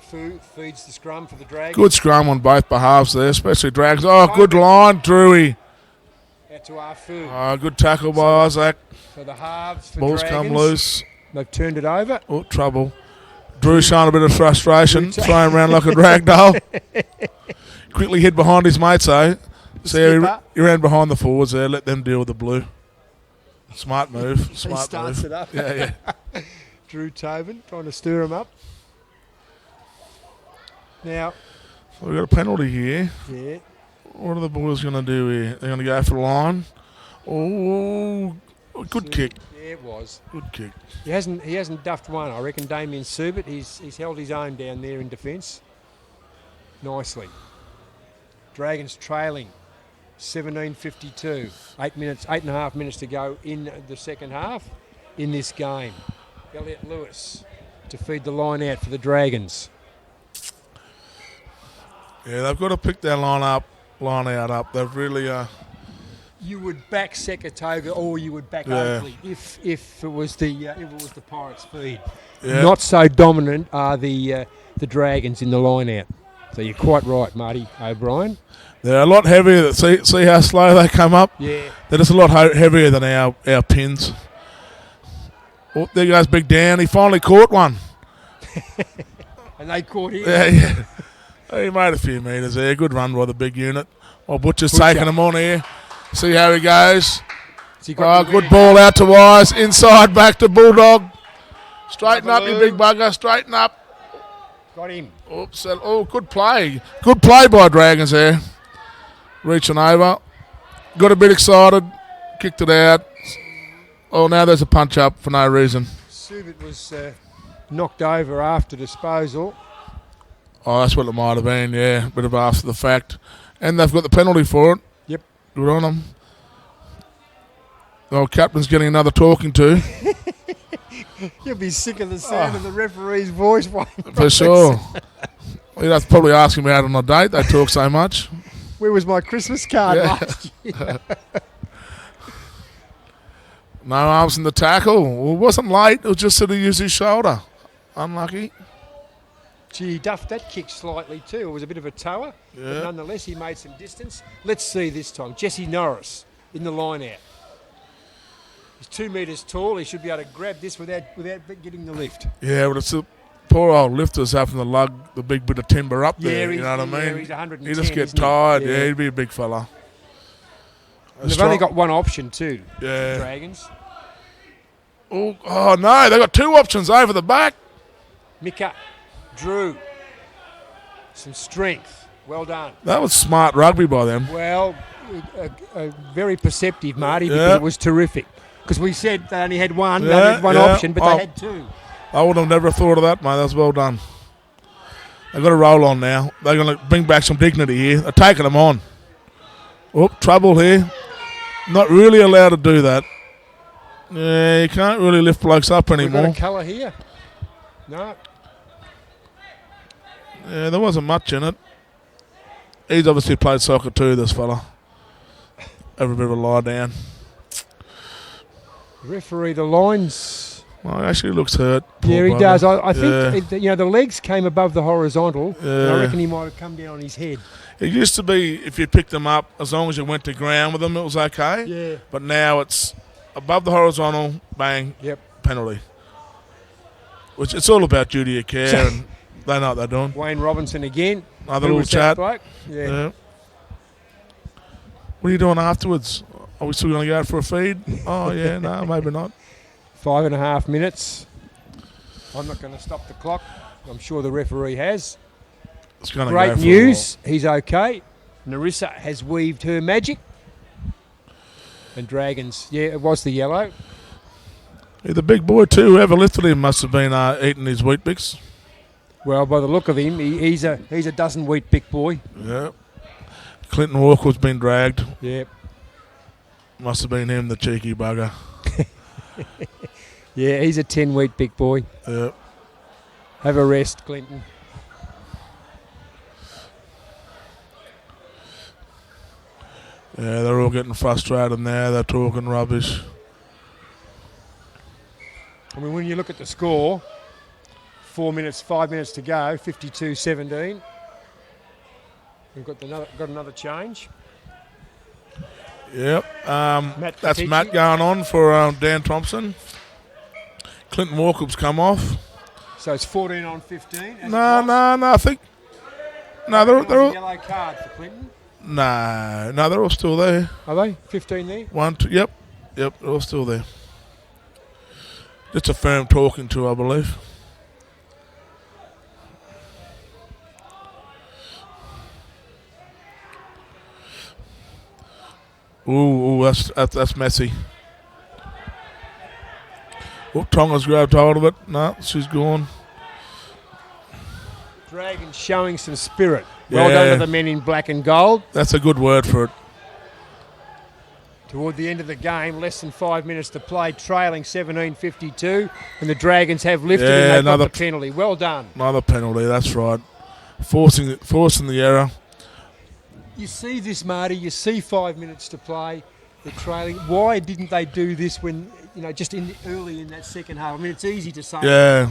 Fu feeds the scrum for the Dragons. Good scrum on both behalves there, especially Dragons. Oh, good line, Drewy. Out to Afu. Oh, good tackle by Isaac. For the halves for Ball's Dragons. come loose. They've turned it over. Oh, trouble. Drew showing a bit of frustration, throwing around like a drag doll. Quickly hid behind his mates, though. So he ran behind the forwards there, let them deal with the blue. Smart move. He Smart starts move. it up. Yeah. Drew Tobin trying to stir him up. Now, So we've got a penalty here. yeah, What are the boys going to do here? They're going to go for the line. Oh, good kick. Yeah, it was. Good kick. He hasn't duffed one. I reckon Damien Subit, he's held his own down there in defence. Nicely. Dragons trailing 17:52. 8.5 minutes to go in the second half in this game. Elliot Lewis to feed the line out for the Dragons. Yeah, they've got to pick their line out up. They've really You would back Sekatoga or you would back Oakley if it was the Pirates' feed. Yeah. Not so dominant are the Dragons in the line out. So you're quite right, Marty O'Brien. They're a lot heavier. See how slow they come up? Yeah. They're just a lot heavier than our pins. Oh, there goes Big Dan. He finally caught one. And they caught him. Yeah. He made a few metres there. Good run by the big unit. Oh, Butcher's taking him on here. See how he goes. Good ball out to Wise. Inside back to Bulldog. Straighten up, you big bugger. Straighten up. Got him. Oops. Oh, good play. Good play by Dragons there. Reaching over. Got a bit excited. Kicked it out. Oh, now there's a punch up for no reason. Subit was knocked over after disposal. Oh, that's what it might have been, yeah. Bit of after the fact. And they've got the penalty for it. Yep. Good on them. The old captain's getting another talking to. You'll be sick of the sound of the referee's voice. For sure. We'd have to probably ask him out on a date. They talk so much. Where was my Christmas card last year? No arms in the tackle. Well, it wasn't late. It was just that he used his shoulder. Unlucky. Gee, he duffed that kick slightly too. It was a bit of a tower, but Yeah. nonetheless he made some distance. Let's see this time. Jesse Norris in the line out. He's 2 metres tall. He should be able to grab this without getting the lift. Yeah, but it's the poor old lifters having to lug the big bit of timber up there. You know what I mean? He's 110. He just gets isn't he? tired. Yeah, he'd be a big fella. And they've only got one option too. Yeah. Dragons. Oh no, they've got 2 options over the back. Mika, Drew. Some strength. Well done. That was smart rugby by them. Well, very perceptive, Marty, because Yeah. it was terrific. Because we said they only had one, they Yeah, only had one yeah. option, but Oh. they had 2. I would have never thought of that, mate. That's well done. They've got to roll on now. They're going to bring back some dignity here. They're taking them on. Oh, trouble here. Not really allowed to do that. Yeah, you can't really lift blokes up We've anymore. got a colour here. No. Yeah, there wasn't much in it. He's obviously played soccer too, this fella. Have a bit of a lie down. Referee, the lines. Well, he actually looks hurt. Poor Yeah, he bugger. does. I think Yeah. the legs came above the horizontal. And I Yeah. reckon he might have come down on his head. It used to be if you picked them up, as long as you went to ground with them, it was okay. Yeah. But now it's above the horizontal, bang, Yep. penalty. Which it's all about duty of care, and they know what they're doing. Wayne Robinson again. Another Who little was that chat. bloke? Yeah. Yeah. What are you doing afterwards? Are we still going to go out for a feed? Oh, yeah, no, maybe not. 5.5 minutes. I'm not going to stop the clock. I'm sure the referee has. It's going to go Great for a news. He's okay. Narissa has weaved her magic. And Dragons, yeah, it was the yellow. while. Yeah, the big boy, too, whoever lifted him must have been eating his wheat bix. Well, by the look of him, he's a dozen wheat big boy. Yeah. Clinton Walker's been dragged. Yep. Must have been him, the cheeky bugger. Yeah, he's a 10 wheat big boy. Yeah. Have a rest, Clinton. Yeah, they're all getting frustrated now. They're talking rubbish. I mean, when you look at the score, 5 minutes to go, 52-17. We've got another change. Yep. Matt That's Fatici. Matt going on for Dan Thompson. Clinton Walker's come off. So it's 14 on 15. No, I think. No, they're all. Yellow card for Clinton. No, they're all still there. Are they? 15 there? 1, 2. Yep, they're all still there. Just a firm talking to, I believe. Ooh, that's messy. Oh, Tonga's grabbed hold of it. No, she's gone. Dragons showing some spirit. Well Yeah. done to the men in black and gold. That's a good word for it. Toward the end of the game, less than 5 minutes to play, trailing 17-52, and the Dragons have lifted Yeah, and they've got another- the penalty. Well done. Another penalty, that's right. Forcing the error. You see this, Marty. You see 5 minutes to play. They're trailing. Why didn't they do this when, just early in that second half? I mean, it's easy to say. Yeah.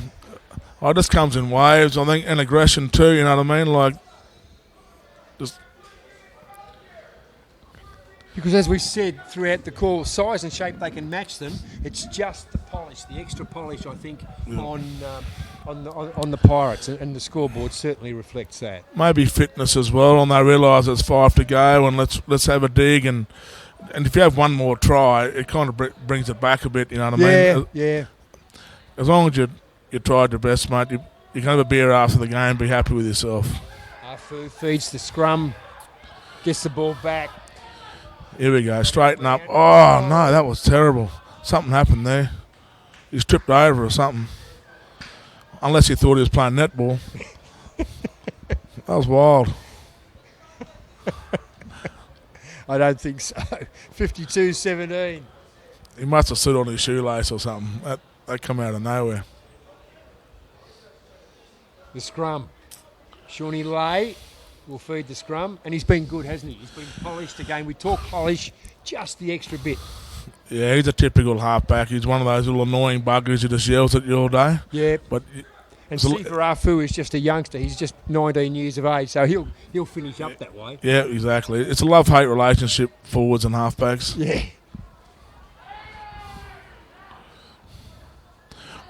Oh, it just comes in waves, I think, and aggression too, you know what I mean? Like, just, Because as we said throughout the call, size and shape, they can match them. It's just the polish, the extra polish, I think, on the Pirates, and the scoreboard certainly reflects that. maybe fitness as well, and they realise it's 5 to go, and let's have a dig, and if you have one more try, it kind of brings it back a bit, you know what I mean? Yeah. As long as you tried your best, mate, you can have a beer after the game, be happy with yourself. Afu feeds the scrum, gets the ball back. Here we go, straighten up. Oh, no, that was terrible. Something happened there. He's tripped over or something. Unless he thought he was playing netball. That was wild. I don't think so. 52-17. He must have stood on his shoelace or something. That come out of nowhere. The scrum. Shawnee Lay will feed the scrum, and he's been good, hasn't he? He's been polished again. We talk polish, just the extra bit. Yeah, he's a typical halfback. He's one of those little annoying buggers who just yells at you all day. Yeah. But And Sifa Afu is just a youngster. He's just 19 years of age, so he'll finish up that way. Yeah, exactly. It's a love-hate relationship, forwards and halfbacks. Yeah.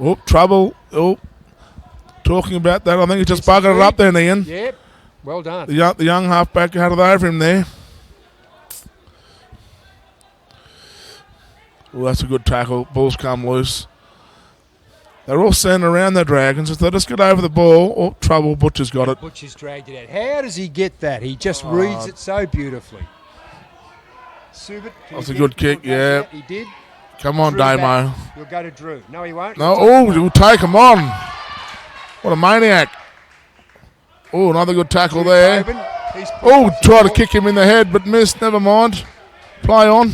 Oh, trouble. Oh, talking about that, I think he just buggered it up there, Ian. Yep. Well done. The young halfback had it over him there. Well, that's a good tackle. Ball's come loose. They're all standing around the Dragons. If they just get over the ball, oh, trouble. Butcher's got it. Butcher's dragged it out. How does he get that? He just reads it so beautifully. Subit. That's a good kick, yeah. He did. Come on, Drew Damo. back. You'll go to Drew. No, he won't. No, oh, he'll take him on. What a maniac. Oh, another good tackle Drew there. Tobin. Oh, tried to kick him in the head, but missed. Never mind. Play on.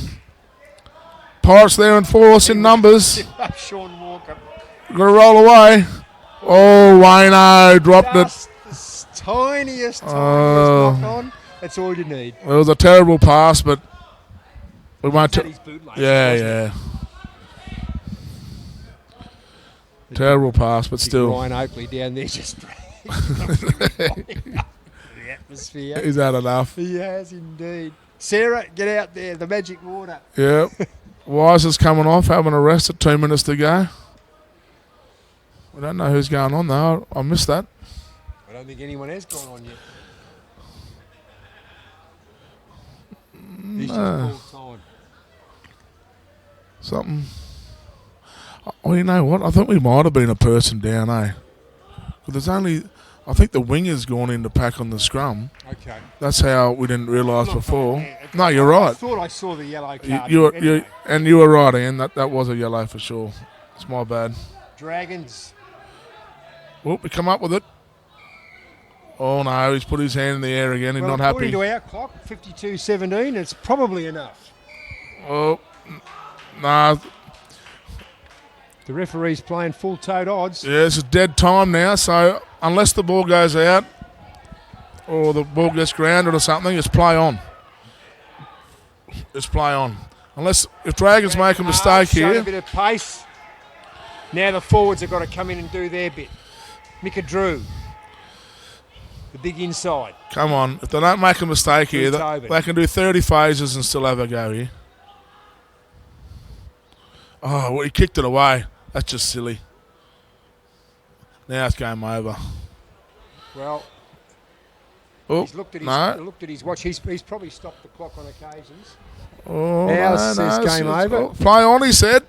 Pirates there in force in numbers. Sean Walker. Got to roll away. Oh, Wayno dropped it. Just the tiniest knock on. That's all you need. It was a terrible pass, but we won't. His bootlace, Yeah. Terrible pass, but still. Ryan Oakley down there just the atmosphere. He's had enough. He has indeed. Sarah, get out there. The magic water. Yeah. Wise is coming off, having a rest at 2 minutes to go. We don't know who's going on though. I missed that. I don't think anyone has gone on yet. He's just full time. Something. Oh, you know what? I think we might have been a person down, eh? But there's only, I think the winger's gone in to pack on the scrum. Okay. That's how we didn't realise before. No, you're right. I thought I saw the yellow card. You Anyway. were right, Ian. That was a yellow for sure. It's my bad. Dragons. Oh, we come up with it. Oh no, he's put his hand in the air again. He's Well, not according happy. to our clock, 52:17. It's probably enough. Oh, nah. The referee's playing full-toed odds. Yeah, it's a dead time now. So unless the ball goes out or the ball gets grounded or something, it's play on. It's play on. Unless if Dragons make a mistake Showed here. a bit of pace. Now the forwards have got to come in and do their bit. Mika Drew, the big inside. Come on, if they don't make a mistake here, they can do 30 phases and still have a go here. Oh, well, he kicked it away. That's just silly. Now it's game over. Well, Oh, he's looked at his, no. looked at his watch. He's probably stopped the clock on occasions. Oh, Now no, says no, game over. oh, play on, he said.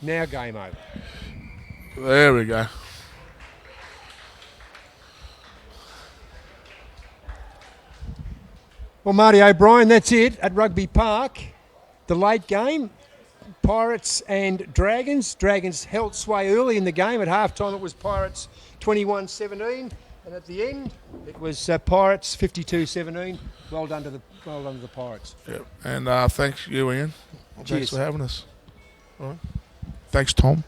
Now game over. There we go. Well, Marty O'Brien, that's it at Rugby Park. The late game, Pirates and Dragons. Dragons held sway early in the game. At halftime, it was Pirates 21-17, and at the end, it was Pirates 52-17. Well done to the Pirates. Yep. And thanks you, Ian. Cheers. Thanks for having us. All right. Thanks, Tom.